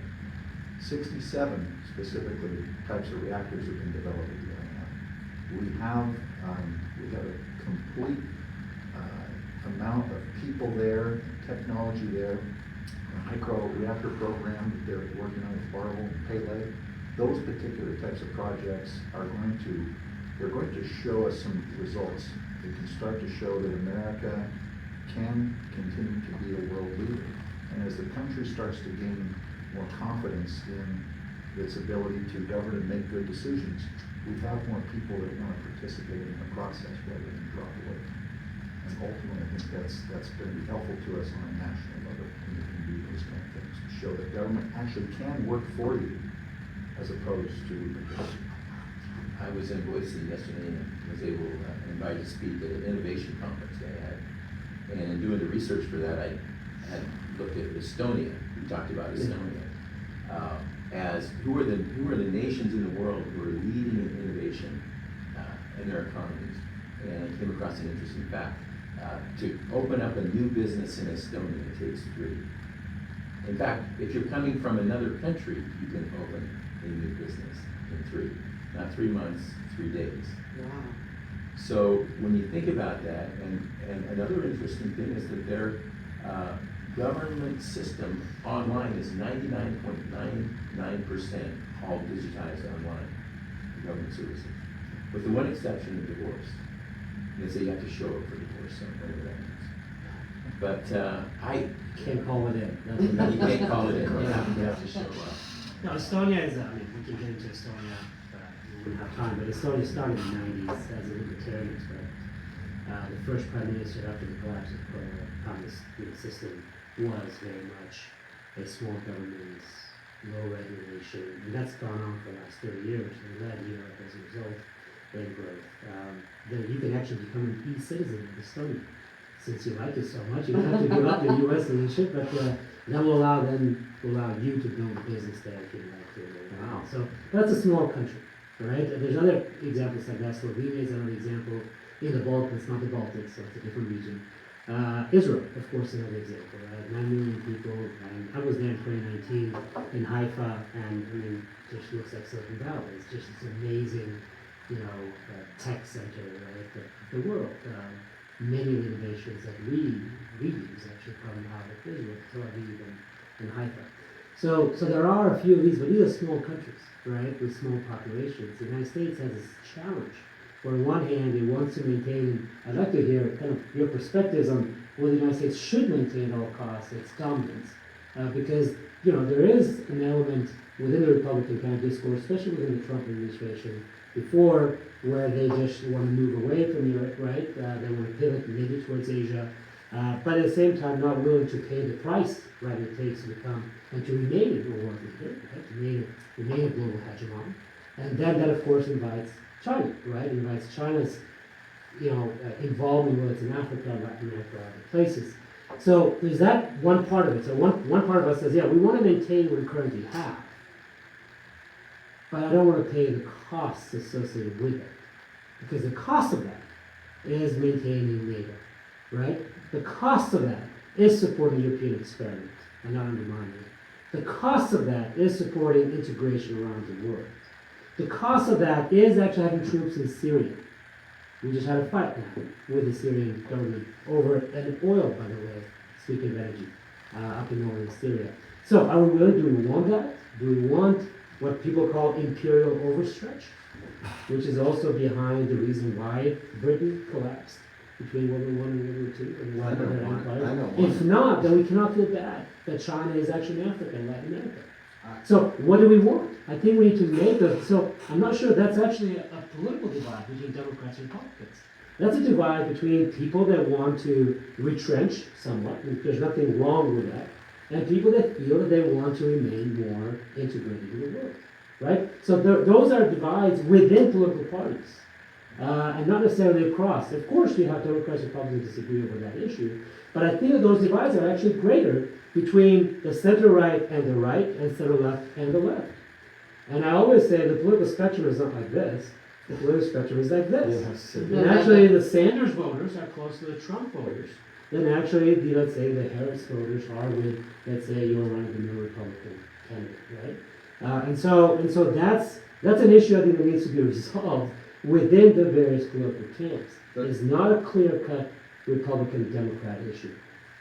67 specifically types of reactors have been developed at BYU. We have a complete amount of people there, technology there, a micro reactor program that they're working on with Bonneville, Pele. Those particular types of projects are going to show us some results. They can start to show that America can continue to be a world leader. And as the country starts to gain more confidence in its ability to govern and make good decisions, we have more people that want to participate in the process rather than drop away. And ultimately, I think that's going to be helpful to us on a national level when we can do those kind of things, to show that government actually can work for you as opposed to against you. I was in Boise yesterday and was able invited to speak at an innovation conference they had. And in doing the research for that, I had looked at Estonia. We talked about Estonia as who are the nations in the world who are leading in innovation in their economies. And I came across an interesting fact. To open up a new business in Estonia, it takes 3. In fact, if you're coming from another country, you can open a new business in 3. Not 3 months, 3 days. Wow. So when you think about that, and another interesting thing is that their government system online is 99.99% all digitized online, government services, with the one exception of divorce. They say you have to show up for divorce, so whatever that means. But Can't call it in. you can't call it in. You have to show up. No, Estonia is, we can get into Estonia, we don't have time, but Estonia started in the 90s as a libertarian experiment. The first prime minister after the collapse of the communist system was very much a small government, low regulation, and that's gone on for the last 30 years, and led Europe as a result in growth. You can actually become an e-citizen of Estonia. Since you like it so much, you don't have to give up your U.S. citizenship, but that will allow you to build a business there if you'd like to. Wow. So that's a small country, right? There's other examples like that. Slovenia is another example in the Balkans, not the Baltics, so it's a different region. Israel, of course, another example. 9 million people, and I was there in 2019 in Haifa, and I mean, it just looks like Silicon Valley. It's just this amazing, tech center, right, the world. Many of the innovations that we use actually come out of Israel, Tel Aviv and Haifa. So there are a few of these, but these are small countries, right, with small populations. The United States has this challenge where on one hand it wants to maintain, I'd like to hear kind of your perspectives on whether the United States should maintain at all costs its dominance, because there is an element within the Republican kind of discourse, especially within the Trump administration, before where they just want to move away from Europe, right? They want to pivot maybe towards Asia, but at the same time not willing to pay the price, right, it takes to become and to remain a world leader, right? To remain a global hegemon. And then that of course invites China, right? It invites China's, involvement, whether it's in Africa, Latin America, other places. So there's that one part of it. So one part of us says, yeah, we want to maintain what we currently have, but I don't want to pay the costs associated with it. Because the cost of that is maintaining NATO, right? The cost of that is supporting the European experiment and not undermining it. The cost of that is supporting integration around the world. The cost of that is actually having troops in Syria. We just had a fight now with the Syrian government over an oil, by the way, speaking of energy, up in northern Syria. So are we willing, do we want that? Do we want what people call imperial overstretch, which is also behind the reason why Britain collapsed between World War I and World War II and why their empire. If not, then we cannot feel bad that China is actually in Africa and Latin America. So what do we want? I think we need to make so I'm not sure that's actually a political divide between Democrats and Republicans. That's a divide between people that want to retrench somewhat, and there's nothing wrong with that, and people that feel that they want to remain more integrated in the world, right? So those are divides within political parties, and not necessarily across. Of course, we have Democrats and Republicans disagree over that issue, but I think that those divides are actually greater between the center right, and center left, and the left. And I always say the political spectrum is not like this. The political spectrum is like this. Yes. And actually, the Sanders voters are close to the Trump voters. Then actually, let's say the Harris voters are with, let's say, your run-of-the-mill Republican candidate, right? And so that's an issue I think that needs to be resolved within the various political camps. It's not a clear-cut Republican-Democrat issue.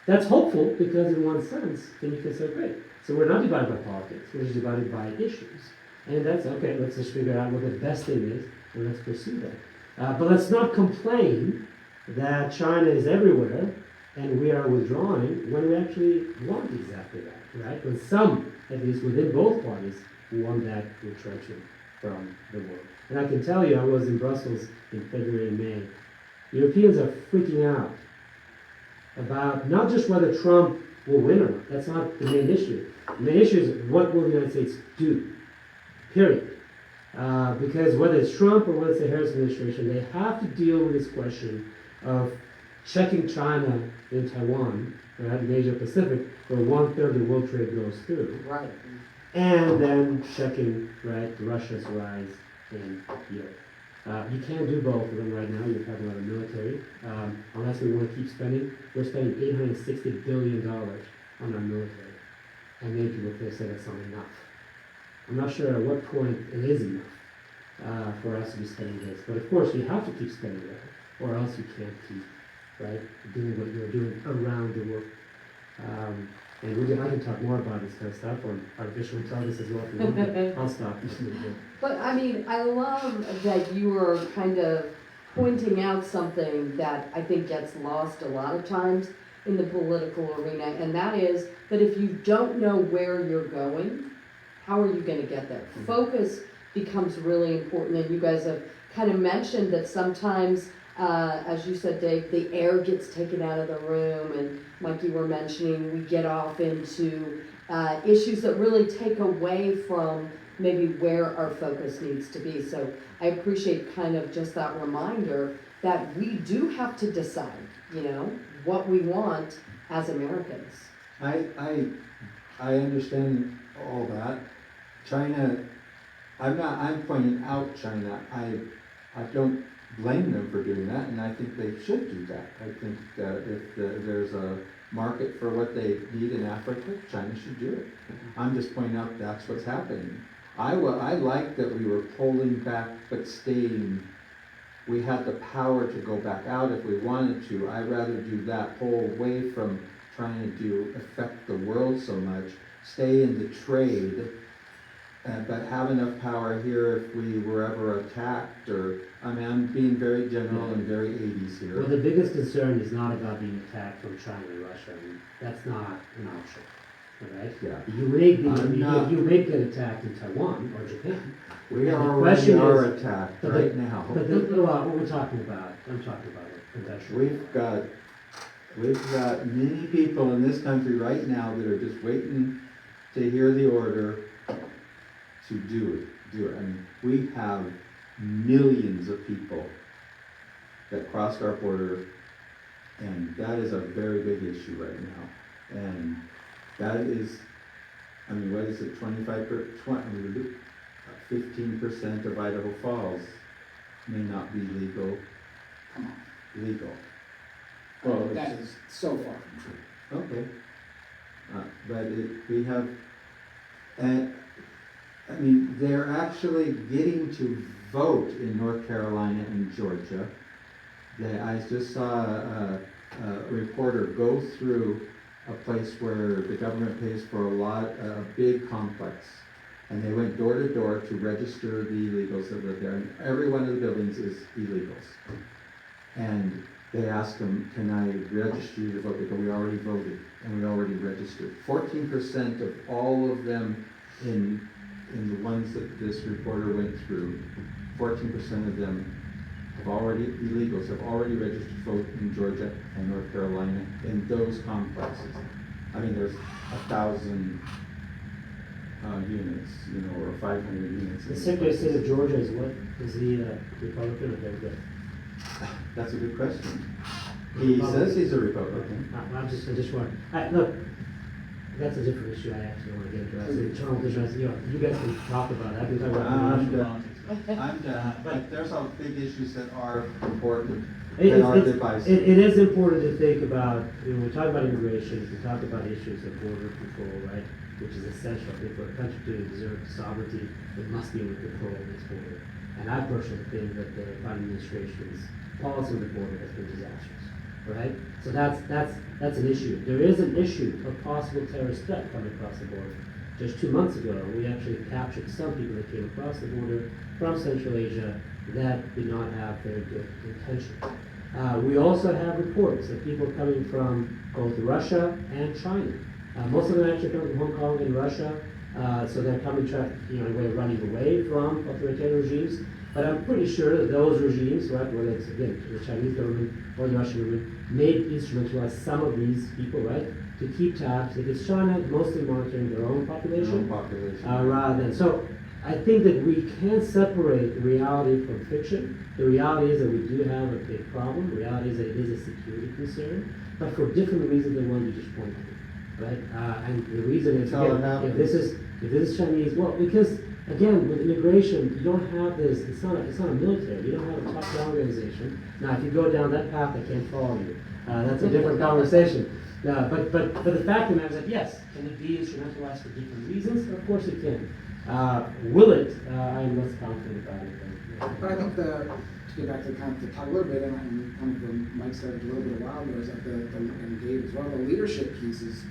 That's hopeful because in one sense, then you can say, great. So we're not divided by politics, we're just divided by issues. And that's okay, let's just figure out what the best thing is, and let's pursue that. But let's not complain that China is everywhere and we are withdrawing when we actually want exactly that, right? When some, at least within both parties, want that retrenchment from the world. And I can tell you, I was in Brussels in February and May. Europeans are freaking out about not just whether Trump will win or not. That's not the main issue. The main issue is what will the United States do, period. Because whether it's Trump or whether it's the Harris administration, they have to deal with this question of checking China in Taiwan, right, in Asia Pacific, where 1/3 of the world trade goes through. Right. And then checking, right, Russia's rise in Europe. You can't do both of them right now. You're talking about the military. Unless we want to keep spending. We're spending $860 billion on our military. And many people could say that's not enough. I'm not sure at what point it is enough for us to be spending this. But of course, you have to keep spending it, or else you can't keep, right, doing what you're doing around the world. And I can talk more about this kind of stuff on artificial intelligence as well if you want, but I'll stop. But I mean, I love that you were kind of pointing out something that I think gets lost a lot of times in the political arena, and that is that if you don't know where you're going, how are you going to get there? Focus becomes really important, and you guys have kind of mentioned that sometimes, as you said, Dave, the air gets taken out of the room, and Mike, you were mentioning we get off into issues that really take away from maybe where our focus needs to be. So I appreciate kind of just that reminder that we do have to decide, what we want as Americans. I understand all that. China, I'm pointing out China. I don't blame them for doing that, and I think they should do that. I think that if there's a market for what they need in Africa, China should do it. I'm just pointing out that's what's happening. I like that we were pulling back but staying. We had the power to go back out if we wanted to. I'd rather do that, pull away from trying to affect the world so much, stay in the trade, but have enough power here if we were ever attacked, I'm being very general and very 80s here. Well, the biggest concern is not about being attacked from China and Russia. I mean, that's not an option, right? Yeah. You may get attacked in Taiwan or Japan. We And the already question are is- attacked But right now. But what we're talking about, I'm talking about it conventionally. We've got many people in this country right now that are just waiting to hear the order to do it. I mean, we have millions of people that crossed our border, and that is a very big issue right now. And that is, what is it, 15% of Idaho Falls may not be legal. Well, That is so far from true. okay. But we have, they're actually getting to vote in North Carolina and Georgia. I just saw a reporter go through a place where the government pays for a big complex. And they went door to door to register the illegals that live there. And every one of the buildings is illegals. And they asked them, can I register you to vote? Because we already voted and we already registered. 14% of all of them in the ones that this reporter went through, 14% of them illegals have already registered to vote in Georgia and North Carolina in those complexes. I mean, there's 1,000 units, or 500 units. The Secretary of State of Georgia is what? Is he Republican or Democrat? That's a good question. He says he's a Republican. I just want, look, that's a different issue I actually want to get into. You guys can talk about it. I can talk about I'm done, but there's all big issues that are important, It that are divisive. is important to think about, when we talk about immigration, we talk about issues of border control, right? Which is essential. I think for a country to deserve sovereignty, it must be able to control its border. And I personally think that the Biden administration's policy on the border has been disastrous, right? So that's an issue. There is an issue of possible terrorist threat coming across the border. Just 2 months ago, we actually captured some people that came across the border from Central Asia that did not have very good intention. We also have reports of people coming from both Russia and China. Most of them actually come from Hong Kong and Russia, so they're coming, in a way, running away from authoritarian regimes. But I'm pretty sure that those regimes, right, whether it's, again, the Chinese government or the Russian government, made instrumentalize some of these people, right, to keep tabs, because China is mostly monitoring their own population, rather than. So I think that we can separate reality from fiction. The reality is that we do have a big problem. The reality is that it is a security concern, but for different reasons than one you just pointed to, right? And the reason is, again, if this is Chinese, well, because again, with immigration, you don't have this. It's not a military. You don't have a top-down organization. Now, if you go down that path, I can't follow you. That's a different conversation. But the fact of the matter is that yes, can it be instrumentalized for different reasons? Of course it can. Will it? I'm less confident about it. But I think to get back to kind of to talk a little bit, and kind of when Mike started a little bit a while ago, is that and Dave as well, the leadership piece is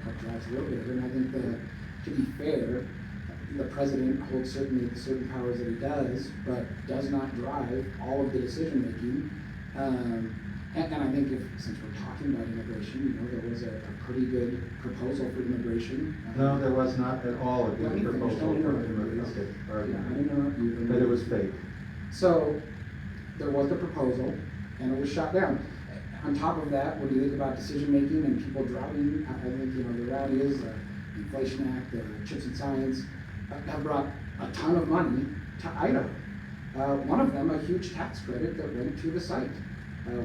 cut drives a little bit. And I think to be fair, the president holds certain powers that he does, but does not drive all of the decision making. And I think since we're talking about immigration, there was a pretty good proposal for immigration. No, there was not at all a good proposal for immigration. But it was fake. So there was the proposal, and it was shot down. On top of that, when you think about decision making and people driving, I think the reality is the Inflation Act, the CHIPS and Science have brought a ton of money to Idaho. One of them, a huge tax credit that went to the site.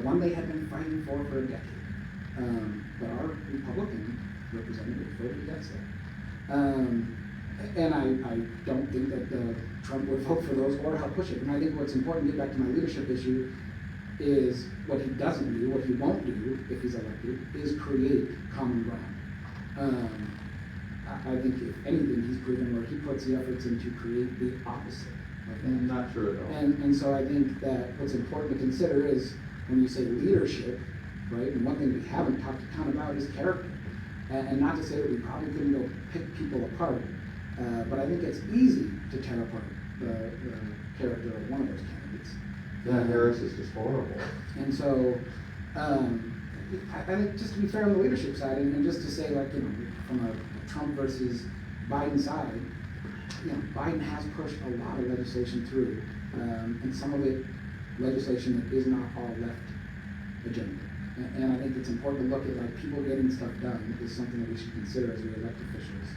One they had been fighting for a decade. But our Republican representative voted against it. And I don't think that Trump would vote for those or help push it. And I think what's important, to get back to my leadership issue, is what he doesn't do, what he won't do if he's elected, is create common ground. I think if anything, he's proven where he puts the efforts in to create the opposite of that. Not true at all. And so I think that what's important to consider is when you say leadership, right, and one thing we haven't talked a ton about is character. And not to say that we probably couldn't go pick people apart, but I think it's easy to tear apart the character of one of those candidates. Yeah, Harris is just horrible. And so, I think just to be fair on the leadership side, and just to say, from a Trump versus Biden side, Biden has pushed a lot of legislation through, and some of it legislation that is not all left agenda. And I think it's important to look at people getting stuff done is something that we should consider as we elect officials.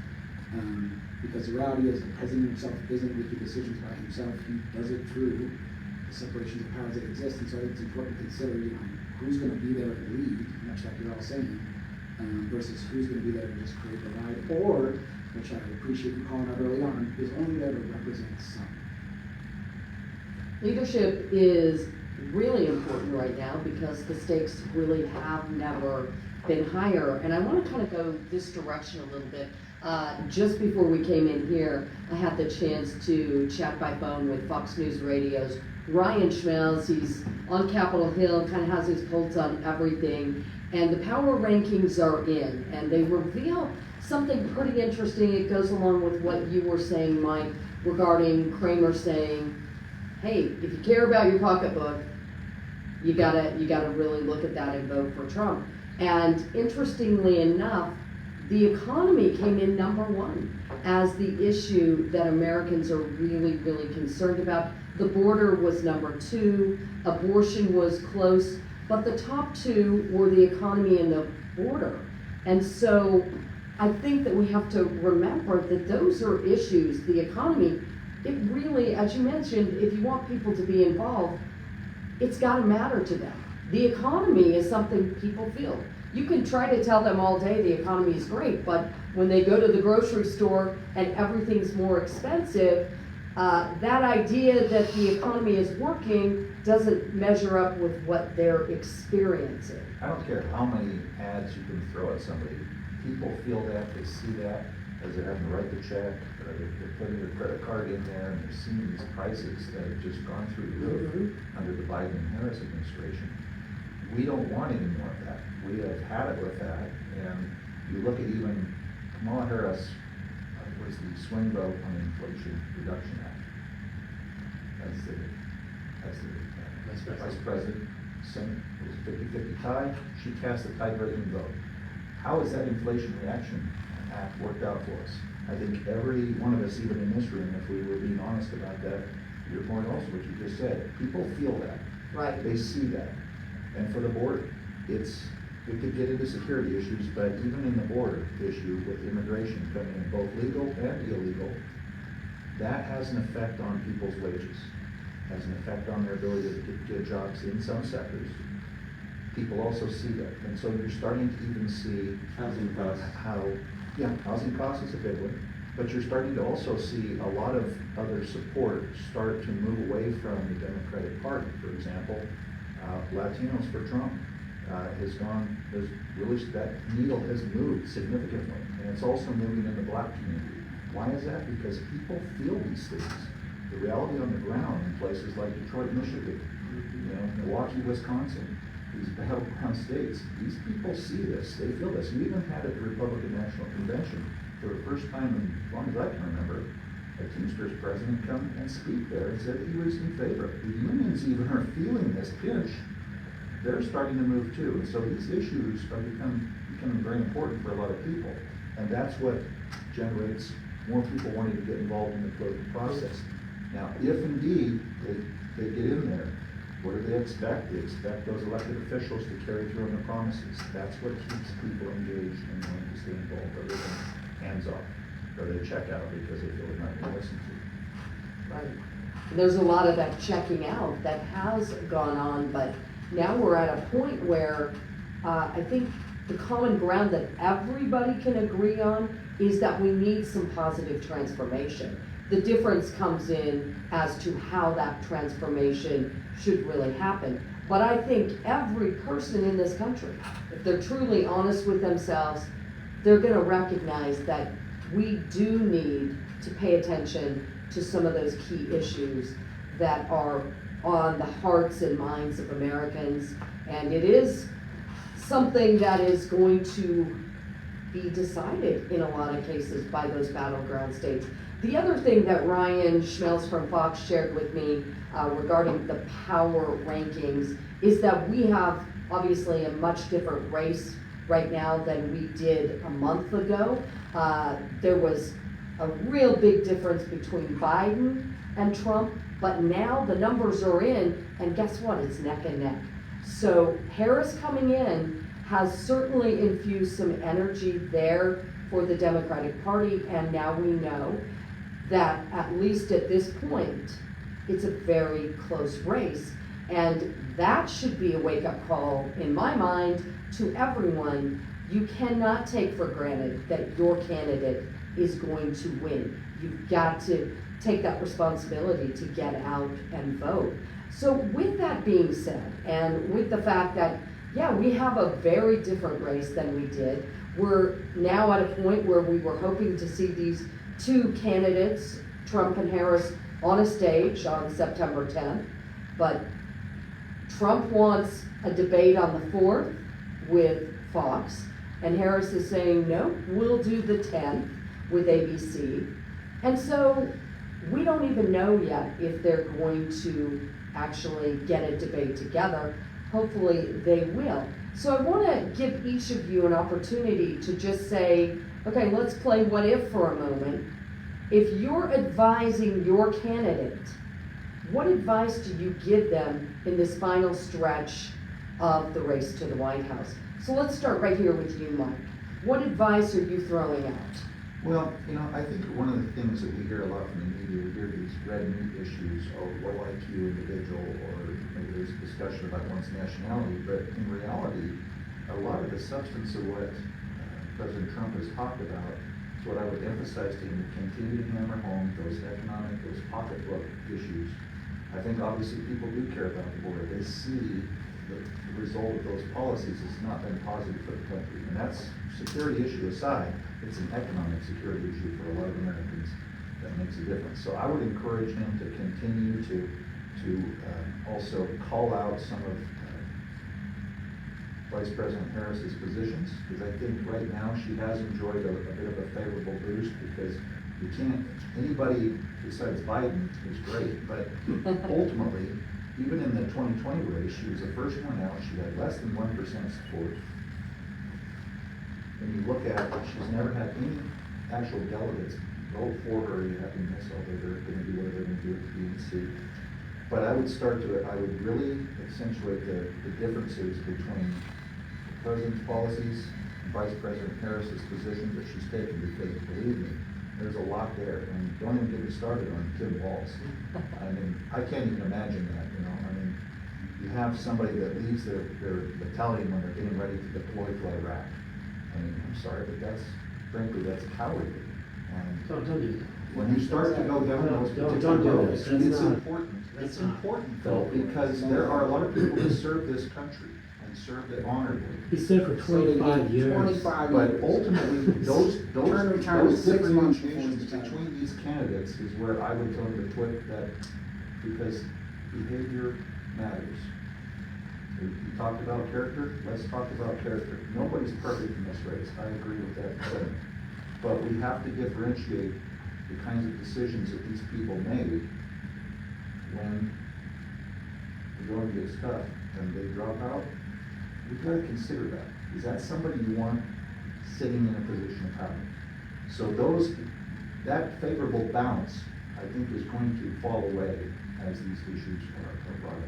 Because the reality is the president himself isn't making decisions by himself. He does it through the separations of powers that exist. And so I think it's important to consider, who's going to be there and lead, much like you're all saying, versus who's going to be there to just create the ride, or, which I appreciate you calling out early on, is only there to represent some. Leadership is really important right now because the stakes really have never been higher. And I want to kind of go this direction a little bit. Just before we came in here, I had the chance to chat by phone with Fox News Radio's Ryan Schmelz. He's on Capitol Hill, kind of has his pulse on everything. And the power rankings are in, and they reveal something pretty interesting. It goes along with what you were saying, Mike, regarding Kramer saying, hey, if you care about your pocketbook, you gotta really look at that and vote for Trump. And interestingly enough, the economy came in number one as the issue that Americans are really, really concerned about. The border was number two, abortion was close, but the top two were the economy and the border. And so I think that we have to remember that those are issues, the economy, it really, as you mentioned, if you want people to be involved, it's gotta matter to them. The economy is something people feel. You can try to tell them all day the economy is great, but when they go to the grocery store and everything's more expensive, that idea that the economy is working doesn't measure up with what they're experiencing. I don't care how many ads you can throw at somebody, people feel that, they see that, as they're having to write the check, or they're putting their credit card in there, and they're seeing these prices that have just gone through the roof under the Biden and Harris administration. We don't want any more of that. We have had it with that, and you look at even Kamala Harris was the swing vote on the Inflation Reduction Act. That's the Vice President, Senate, it was a 50-50 tie, she cast the tie-breaking vote. How has that Inflation Reaction Act worked out for us? I think every one of us, even in this room, if we were being honest about that, your point also, what you just said, people feel that. Right. They see that. And for the border, we could get into security issues, but even in the border issue with immigration coming in, both legal and illegal, that has an effect on people's wages, has an effect on their ability to get jobs in some sectors. People also see that, and so you're starting to even see Housing costs. Housing costs is a big one, but you're starting to also see a lot of other support start to move away from the Democratic Party. For example, Latinos for Trump that needle has moved significantly, and it's also moving in the Black community. Why is that? Because people feel these things. The reality on the ground in places like Detroit, Michigan, Milwaukee, Wisconsin, these battleground states, these people see this, they feel this. You even had at the Republican National Convention, for the first time in as long as I can remember, a Teamsters president come and speak there and said he was in favor. The unions even are feeling this pinch. They're starting to move too. And so these issues are becoming very important for a lot of people. And that's what generates more people wanting to get involved in the political process. Now, if indeed they get in there, what do they expect? They expect those elected officials to carry through on the promises. That's what keeps people engaged and wanting to stay involved, other than hands off, or they check out because they feel they're not being listened to. Right. There's a lot of that checking out that has gone on, but now we're at a point where I think the common ground that everybody can agree on is that we need some positive transformation. The difference comes in as to how that transformation should really happen. But I think every person in this country, if they're truly honest with themselves, they're gonna recognize that we do need to pay attention to some of those key issues that are on the hearts and minds of Americans. And it is something that is going to be decided in a lot of cases by those battleground states. The other thing that Ryan Schmelz from Fox shared with me regarding the power rankings is that we have obviously a much different race right now than we did a month ago. There was a real big difference between Biden and Trump, but now the numbers are in, and guess what? It's neck and neck. So Harris coming in has certainly infused some energy there for the Democratic Party, and now we know that at least at this point, it's a very close race. And that should be a wake-up call, in my mind, to everyone. You cannot take for granted that your candidate is going to win. You've got to take that responsibility to get out and vote. So with that being said, and with the fact that, yeah, we have a very different race than we did, we're now at a point where we were hoping to see these two candidates, Trump and Harris, on a stage on September 10th, but Trump wants a debate on the 4th with Fox, and Harris is saying, no, we'll do the 10th with ABC. And so we don't even know yet if they're going to actually get a debate together. hopefully they will. So I want to give each of you an opportunity to just say, okay, let's play what if for a moment. If you're advising your candidate, what advice do you give them in this final stretch of the race to the White House? So let's start right here with you, Mike. What advice are you throwing out? Well, I think one of the things that we hear a lot from the media, we hear these red meat issues, or what IQ individual, or maybe there's discussion about one's nationality, but in reality, a lot of the substance of what President Trump has talked about is what I would emphasize to him, to continue to hammer home those economic, those pocketbook issues. I think obviously people do care about the border. They see the result of those policies has not been positive for the country. And that's, security issue aside, it's an economic security issue for a lot of Americans that makes a difference. So I would encourage him to continue to also call out some of Vice President Harris's positions, because I think right now she has enjoyed a bit of a favorable boost, because you can't, anybody besides Biden is great, but ultimately, even in the 2020 race, she was the first one out. She had less than 1% support. When you look at it, she's never had any actual delegates vote for her yet in this, although they're going to do what they're going to do at the DNC. But I would really accentuate the differences between the president's policies and Vice President Harris's positions that she's taken, because believe me, there's a lot there. And don't even get me started on Tim Walz. I mean, I can't even imagine that, I mean, you have somebody that leaves their battalion when they're getting ready to deploy to Iraq. I mean, I'm sorry, but frankly, that's cowardly. And Don't do that. when you start to go down those Don't particular do roads, that. That's it's not- important. that's It's not- important though, because there are a lot of people who serve this country and served it honorably. He served for So they 25 did years. 25 But years. ultimately, those Turn retirement 6 months before differentiations his retirement. between these candidates is where I would tell them to put that, because behavior matters. We talked about character, let's talk about character. Nobody's perfect in this race, I agree with that sentiment. But we have to differentiate the kinds of decisions that these people made when the going gets tough and they drop out. We've got to consider that. Is that somebody you want sitting in a position of power? So that favorable balance, I think, is going to fall away as these issues are brought up.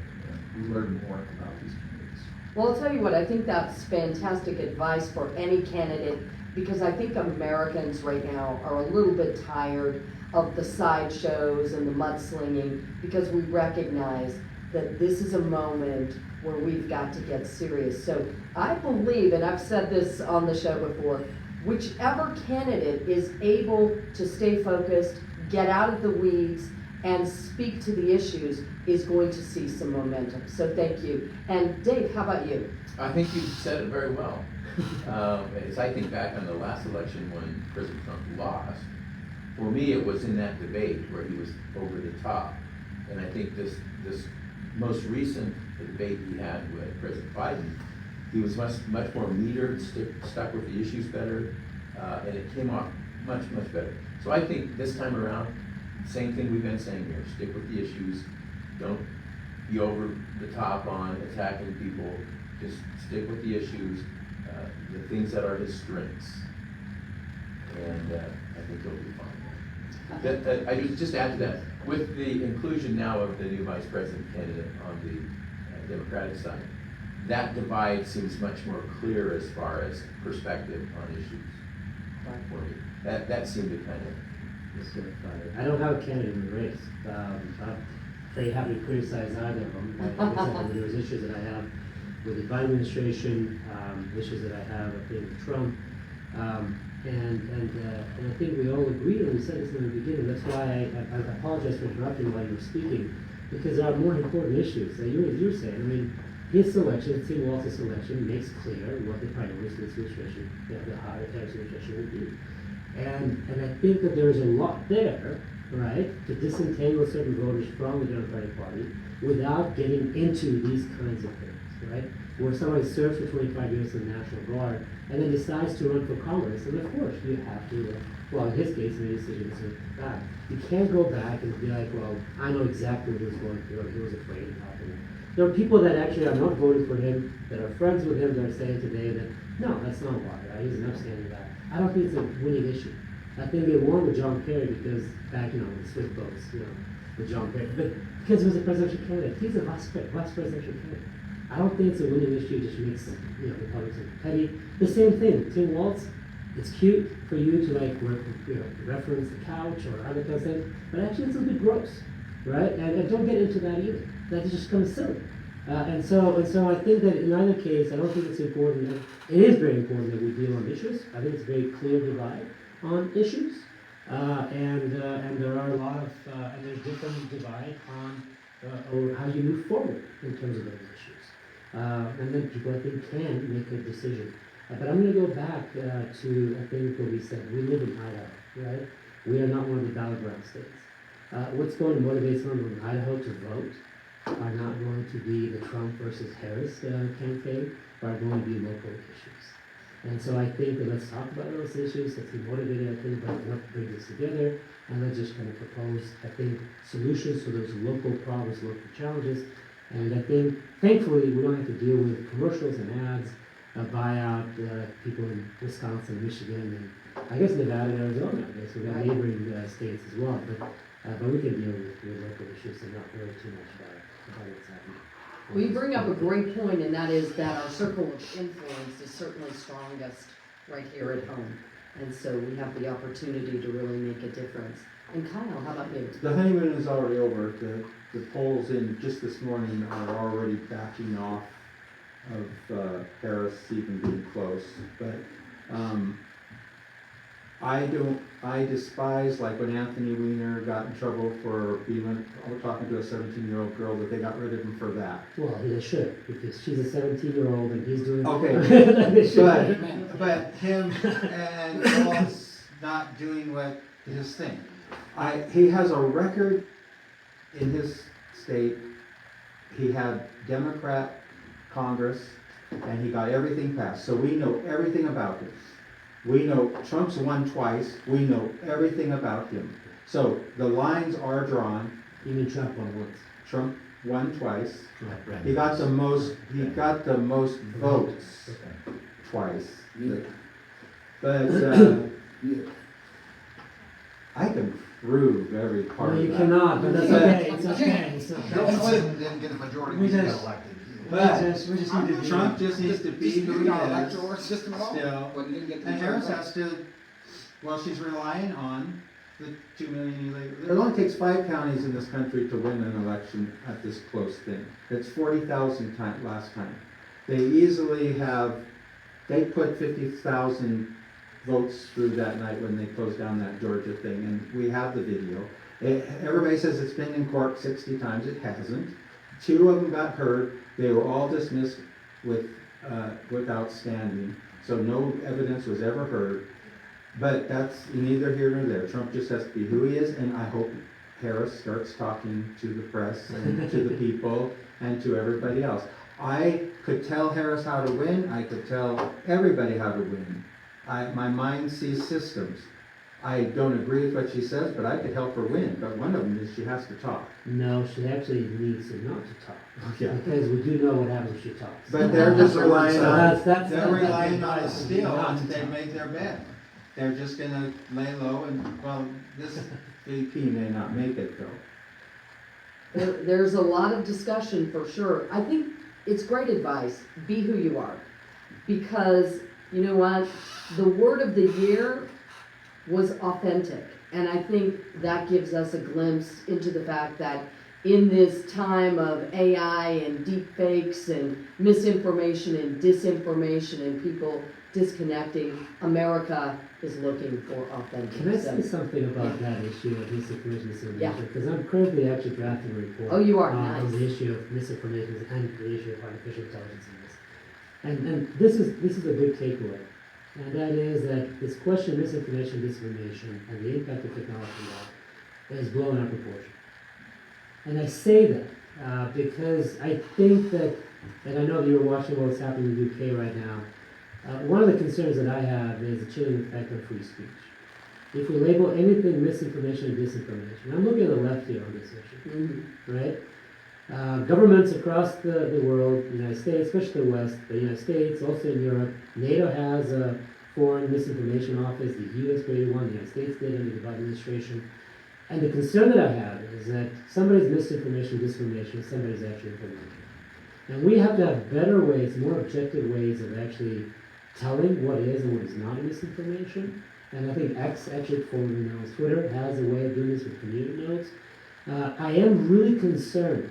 And we learn more about these candidates. Well, I'll tell you what, I think that's fantastic advice for any candidate, because I think Americans right now are a little bit tired of the sideshows and the mudslinging, because we recognize that this is a moment where we've got to get serious. So I believe, and I've said this on the show before, whichever candidate is able to stay focused, get out of the weeds, and speak to the issues is going to see some momentum. So thank you. And Dave, how about you? I think you said it very well. As I think back on the last election when President Trump lost, for me it was in that debate where he was over the top. And I think this most recent debate he had with President Biden, he was much more metered, stuck with the issues better, and it came off much better. So I think this time around, same thing we've been saying here, stick with the issues, don't be over the top on attacking people, just stick with the issues, the things that are his strengths, and I think he'll be fine. I just add to that, with the inclusion now of the new vice president candidate on the Democratic side, that divide seems much more clear as far as perspective on issues for me. That seemed to kind of. I don't have a candidate in the race. I'm very happy to criticize either of them. Like I said, there was issues that I have with the Biden administration, issues that I have, I think, with Trump. And I think we all agreed, and we said this in the beginning, that's why I apologize for interrupting while you were speaking, because there are more important issues. So you're saying, I mean, his selection, Tim Walz's selection, makes clear what the priorities of this administration, the higher tax administration will be. And I think that there's a lot there, right, to disentangle certain voters from the Democratic Party without getting into these kinds of things, right? Where somebody serves for 25 years in the National Guard and then decides to run for Congress, and of course you have to, well, in his case, made a decision to go back. You can't go back and be like, well, I know exactly what he was going through, or he was afraid of happening. there are people that actually are not voting for him, that are friends with him, that are saying today that, no, that's not why, right? He's an upstanding guy. I don't think it's a winning issue. I think they won with John Kerry because back, with switch votes, with John Kerry. But because he was a presidential candidate, he's a vice presidential candidate. I don't think it's a winning issue. It just makes Republicans petty. The same thing, Tim Walz. It's cute for you to reference the couch or other kind of thing, but actually it's a bit gross, right? And don't get into that either. That just kind of silly. And so I think that in either case, I don't think it's important. It is very important that we deal on issues. I think it's a very clear divide on issues, and there are a lot of and there's different divide on or how you move forward in terms of those issues. And then people, I think, can make a decision. But I'm going to go back to, I think, what we said. We live in Idaho, right? We are not one of the battleground states. What's going to motivate someone in Idaho to vote are not going to be the Trump versus Harris campaign, but are going to be local issues. And so I think that let's talk about those issues. Let's be motivated, I think, about what brings us together. And let's just kind of propose, I think, solutions to those local problems, local challenges. And I think, thankfully, we don't have to deal with commercials and ads, buy out people in Wisconsin, Michigan, and I guess Nevada and Arizona. I guess we've got neighboring states as well. But we can deal with local issues and not worry too much about what's happening. Well, you bring up a great point, and that is that our circle of influence is certainly strongest right here at home. And so we have the opportunity to really make a difference. And Kyle, how about you? The honeymoon is already over. The polls in just this morning are already backing off of Harris even being close. But I despise, like when Anthony Weiner got in trouble for talking to a 17-year-old girl, that they got rid of him for that. Well, they should, because she's a 17-year-old and he's doing... Okay, they should. but him and Paul's not doing what his thing. He has a record in his state. He had Democrat Congress, and he got everything passed. So we know everything about him. We know Trump's won twice. We know everything about him. So the lines are drawn. You mean Trump won once? Trump won twice. Right. He got the most. He got the most votes twice. But I can prove every part No, of you that. cannot, but that's okay. It's okay. It's okay. Bill Clinton didn't get a majority when he got elected. But we just need to Trump just needs to be who he our is. electoral system at all. Still. But he didn't get the And Harris majority. has to, well, she's relying on the 2 million illegal. It only takes 5 counties in this country to win an election at this close thing. It's 40,000 last time. They easily have, they put 50,000 votes through that night when they closed down that Georgia thing, and we have the video. Everybody says it's been in court 60 times. It hasn't. 2 of them got heard. They were all dismissed without standing, so no evidence was ever heard. But that's neither here nor there. Trump just has to be who he is, and I hope Harris starts talking to the press and to the people and to everybody else. I could tell Harris how to win. I could tell everybody how to win. My mind sees systems. I don't agree with what she says, but I could help her win. But one of them is she has to talk. No, she actually needs to not to talk. Yeah. Because we do know what happens when she talks. But they're just relying on, That's they're relying on a steal not and to they talk. make their bet. They're just gonna lay low and, well, this VP may not make it though. There's a lot of discussion for sure. I think it's great advice. Be who you are. Because, you know what? The word of the year was authentic. And I think that gives us a glimpse into the fact that in this time of AI and deep fakes and misinformation and disinformation and people disconnecting, America is looking for authentic. Can I say something about that issue of misinformation? Yeah. Because I'm currently actually drafting a report. Oh, you are? On Nice. the issue of misinformation and the issue of artificial intelligence in this. And this is a big takeaway. And that is that this question of misinformation, disinformation, and the impact of technology on that is blown out of proportion. And I say that because I think that, and I know that you're watching what's happening in the UK right now, one of the concerns that I have is the chilling effect on free speech. If we label anything misinformation and disinformation, I'm looking at the left here on this issue, Mhm. right? Governments across the world, the United States, especially the West, the United States, also in Europe, NATO has a foreign misinformation office, the US created one, the United States did under the Biden administration. And the concern that I have is that somebody's misinformation, disinformation, is somebody's actually implementing. And we have to have better ways, more objective ways of actually telling what is and what is not misinformation. And I think X, actually formerly known as Twitter, has a way of doing this with community notes. I am really concerned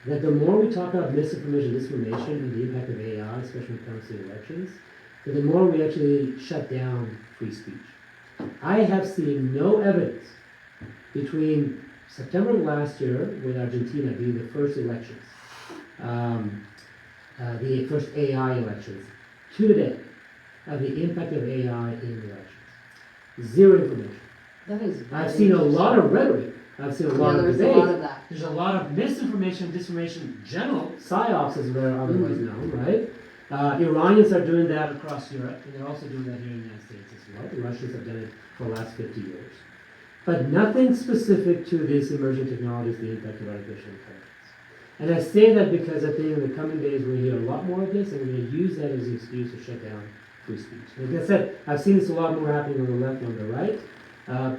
that the more we talk about misinformation, disinformation, and the impact of AI, especially when it comes to elections, that the more we actually shut down free speech. I have seen no evidence between September of last year, with Argentina being the first elections, the first AI elections, to today, of the impact of AI in elections. Zero information. That is. I've seen a lot of rhetoric. I've seen a lot of there's debate. a lot of that. There's a lot of misinformation, disinformation in general. PSYOPs, as they're otherwise known, right? Iranians are doing that across Europe, and they're also doing that here in the United States as well. The Russians have done it for the last 50 years. But nothing specific to these emerging technologies, the impact of artificial intelligence. And I say that because I think in the coming days we'll hear a lot more of this, and we're going to use that as an excuse to shut down free speech. Like I said, I've seen this a lot more happening on the left and on the right.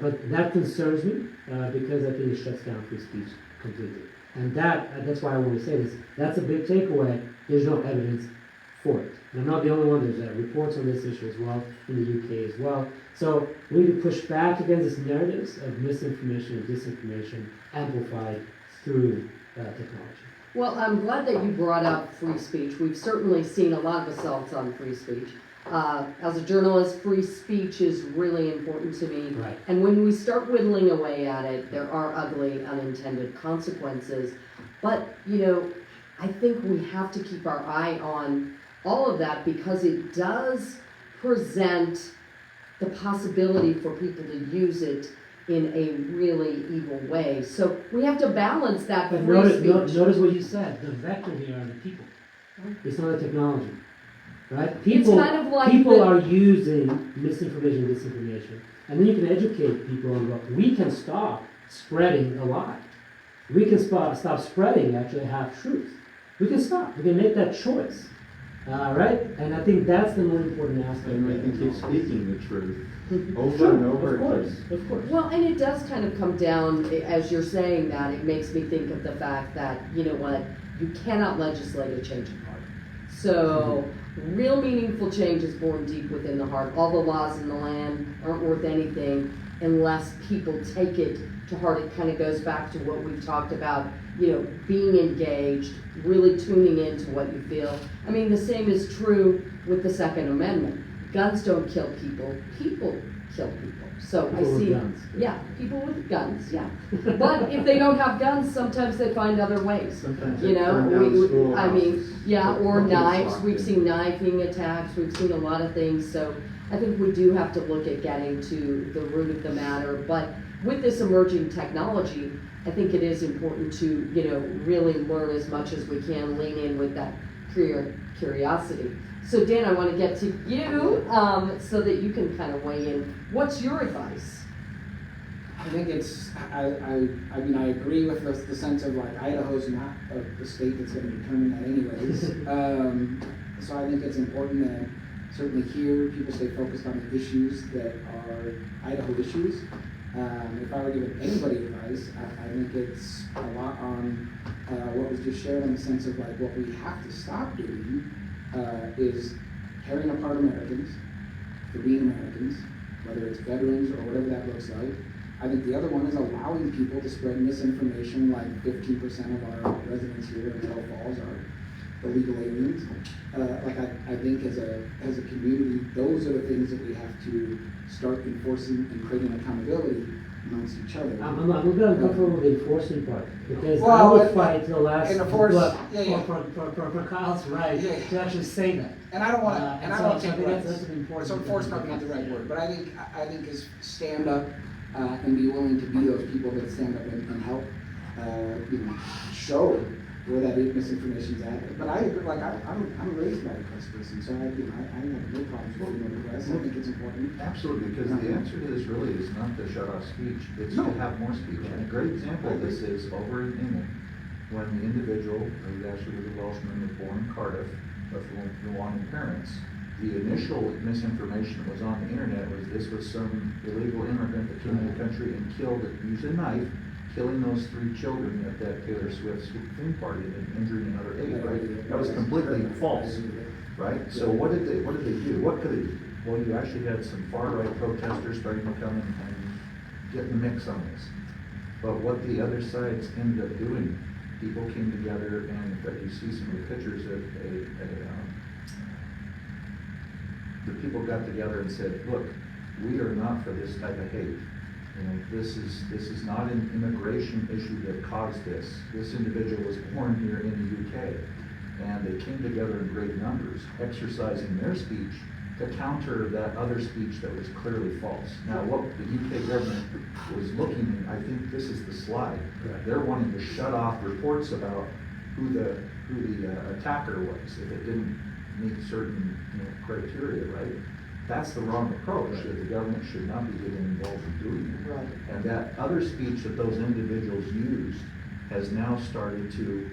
But that concerns me because I think it shuts down free speech completely. And that's why I want to say this. That's a big takeaway. There's no evidence for it. And I'm not the only one. There's reports on this issue as well in the UK as well. So we need to push back against these narratives of misinformation and disinformation amplified through technology. Well, I'm glad that you brought up free speech. We've certainly seen a lot of assaults on free speech. As a journalist, free speech is really important to me. Right. And when we start whittling away at it, there are ugly unintended consequences. But, I think we have to keep our eye on all of that because it does present the possibility for people to use it in a really evil way. So we have to balance that But free speech. notice what you said. The vector here are the people. It's not the technology. Right? People, kind of like people the- are using misinformation, disinformation. And then you can educate people on what we can stop spreading a lie. We can stop spreading actually half-truths. We can stop. We can make that choice. Right? And I think that's the most important aspect. And we can keep speaking the truth over Sure, and over of course, again. of course. Well, and it does kind of come down, as you're saying that, it makes me think of the fact that, you know what, you cannot legislate a change of heart. So, real meaningful change is born deep within the heart. All the laws in the land aren't worth anything unless people take it to heart. It kind of goes back to what we've talked about, being engaged, really tuning into what you feel. I mean, the same is true with the Second Amendment. Guns don't kill people, people kill people. So People I with see, guns. yeah, people with guns, yeah. But if they don't have guns, sometimes they find other ways. Sometimes You they know, burn down I schoolhouses. mean, yeah, or Nobody's knives. locked We've in. seen knifing attacks. We've seen a lot of things. So I think we do have to look at getting to the root of the matter. But with this emerging technology, I think it is important to, really learn as much as we can, lean in with that curiosity. So Dan, I want to get to you so that you can kind of weigh in. What's your advice? I think I mean, I agree with the sense of like Idaho's not the state that's going to determine that anyways. So I think it's important that certainly here people stay focused on the issues that are Idaho issues. If I were giving anybody advice, I think it's a lot on what was just shared in the sense of like what we have to stop doing is tearing apart Americans for being Americans, whether it's veterans or whatever that looks like. I think the other one is allowing people to spread misinformation, like 15% of our residents here in Idaho Falls are illegal aliens. I think as a community, those are the things that we have to start enforcing and creating accountability amongst each other. I'm a bit uncomfortable with the enforcement part because I Well, would fight to the last and of course, blood yeah. for Kyle's right Yeah. to actually say that. And I don't want to, And I so don't I take think rights. that's an important So enforce thing. probably not the right word, but I think is stand up and be willing to be those people that stand up and help, show where that misinformation is at. But I agree, like I'm raised by a press person, so I have no problems with freedom of the press. I think it's important. Absolutely, because the answer to this really is not to shut off speech, it's No. to have more speech. And a great example of this is over in England. when the individual, who actually was a Welshman, was born in Cardiff, but from Rwandan parents, the initial misinformation that was on the internet was this was some illegal immigrant that came in the country and used a knife, killing those 3 children at that Taylor Swift theme party and injuring another 8, right? That was completely false, right? So what did they do? What could they do? Well, you actually had some far-right protesters starting to come and get in the mix on this. But what the other sides ended up doing, people came together, and in fact, you see some of the pictures of the people got together and said, look, we are not for this type of hate. You know, this is not an immigration issue that caused this. This individual was born here in the UK, and they came together in great numbers, exercising their speech to counter that other speech that was clearly false. Now, what the UK government was looking, I think this is the slide. Right. They're wanting to shut off reports about who the attacker was if it didn't meet certain criteria, right? That's the wrong approach. Right. That the government should not be getting involved in doing it. Right. And that other speech that those individuals used has now started to,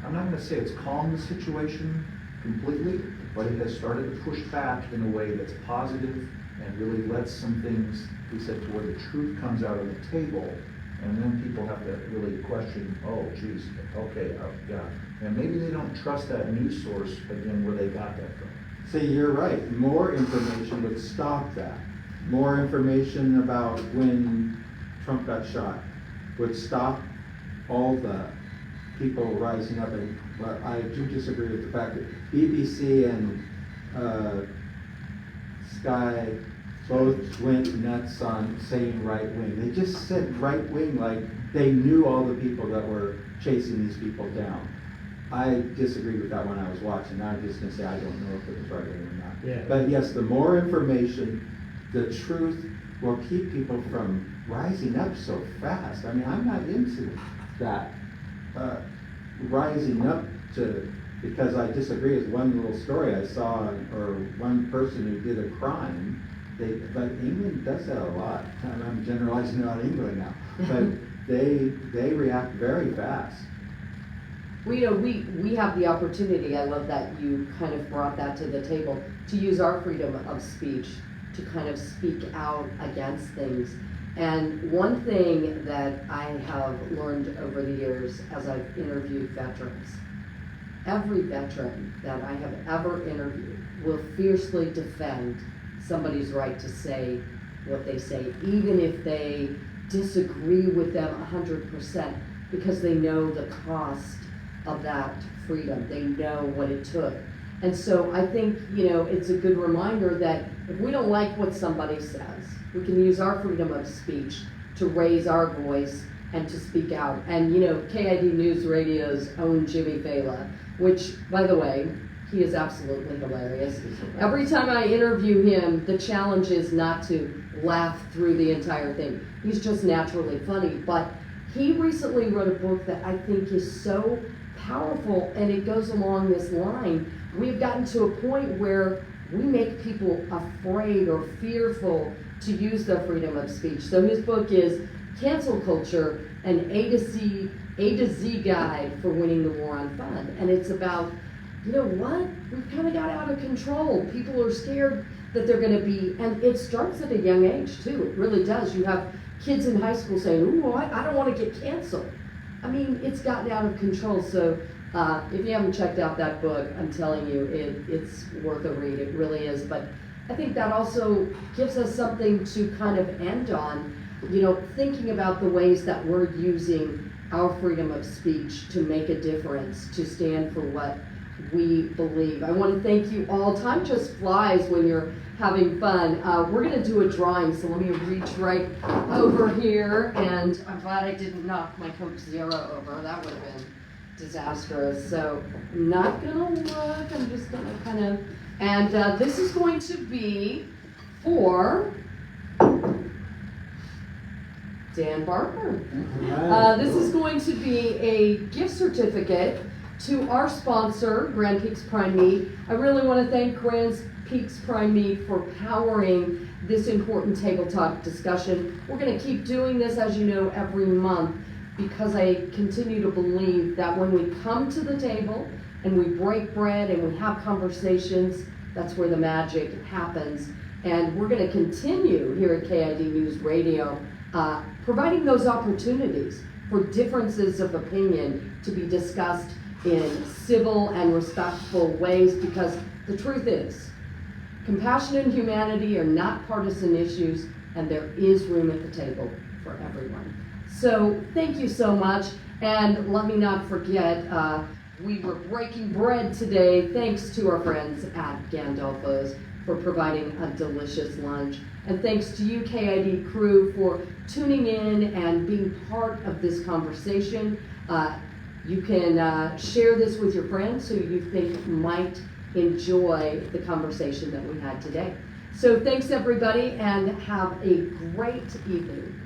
I'm not going to say it's calmed the situation completely, but it has started to push back in a way that's positive and really lets some things, he said, to where the truth comes out on the table, and then people have to really question, oh, geez, okay, yeah. And maybe they don't trust that news source, again, where they got that from. See, you're right. More information would stop that. More information about when Trump got shot would stop all the people rising up. And but I do disagree with the fact that BBC and Sky both went nuts on saying right wing. They just said right wing like they knew all the people that were chasing these people down. I disagree with that when I was watching. I'm just going to say I don't know if it was right wing or not. Yeah. But yes, the more information, the truth will keep people from rising up so fast. I mean, I'm not into that rising up to, because I disagree with one little story I saw, or one person who did a crime. But England does that a lot. I'm generalizing about England now. But they react very fast. We have the opportunity, I love that you kind of brought that to the table, to use our freedom of speech to kind of speak out against things. And one thing that I have learned over the years as I've interviewed veterans, every veteran that I have ever interviewed will fiercely defend somebody's right to say what they say, even if they disagree with them 100%, because they know the cost of that freedom. They know what it took. And so I think, it's a good reminder that if we don't like what somebody says, we can use our freedom of speech to raise our voice and to speak out. And, KID News Radio's own Jimmy Fela, which, by the way, he is absolutely hilarious. Every time I interview him, the challenge is not to laugh through the entire thing. He's just naturally funny. But he recently wrote a book that I think is so powerful, and it goes along this line. We've gotten to a point where we make people afraid or fearful to use their freedom of speech. So his book is Cancel Culture, an A to Z guide for winning the war on fun. And it's about, what? We've kind of got out of control. People are scared that they're going to be, and it starts at a young age too. It really does. You have kids in high school saying, ooh, I don't want to get canceled. I mean, it's gotten out of control. So if you haven't checked out that book, I'm telling you, it's worth a read. It really is. But I think that also gives us something to kind of end on, thinking about the ways that we're using our freedom of speech to make a difference, to stand for what we believe. I want to thank you all. Time just flies when you're having fun. We're going to do a drawing, so let me reach right over here, and I'm glad I didn't knock my Coke Zero over. That would have been disastrous. So I'm not going to look. I'm just going to kind of, and this is going to be for Dan Barker. This is going to be a gift certificate to our sponsor, Grand Peaks Prime Meat. I really want to thank Grand Peaks Prime Meat for powering this important table talk discussion. We're going to keep doing this, as you know, every month. because I continue to believe that when we come to the table and we break bread and we have conversations, that's where the magic happens. And we're going to continue here at KID News Radio providing those opportunities for differences of opinion to be discussed in civil and respectful ways, because the truth is, compassion and humanity are not partisan issues, and there is room at the table for everyone. So thank you so much, and let me not forget, we were breaking bread today thanks to our friends at Gandolfo's for providing a delicious lunch. And thanks to you, KID crew, for tuning in and being part of this conversation. You can share this with your friends who you think might enjoy the conversation that we had today. So thanks everybody, and have a great evening.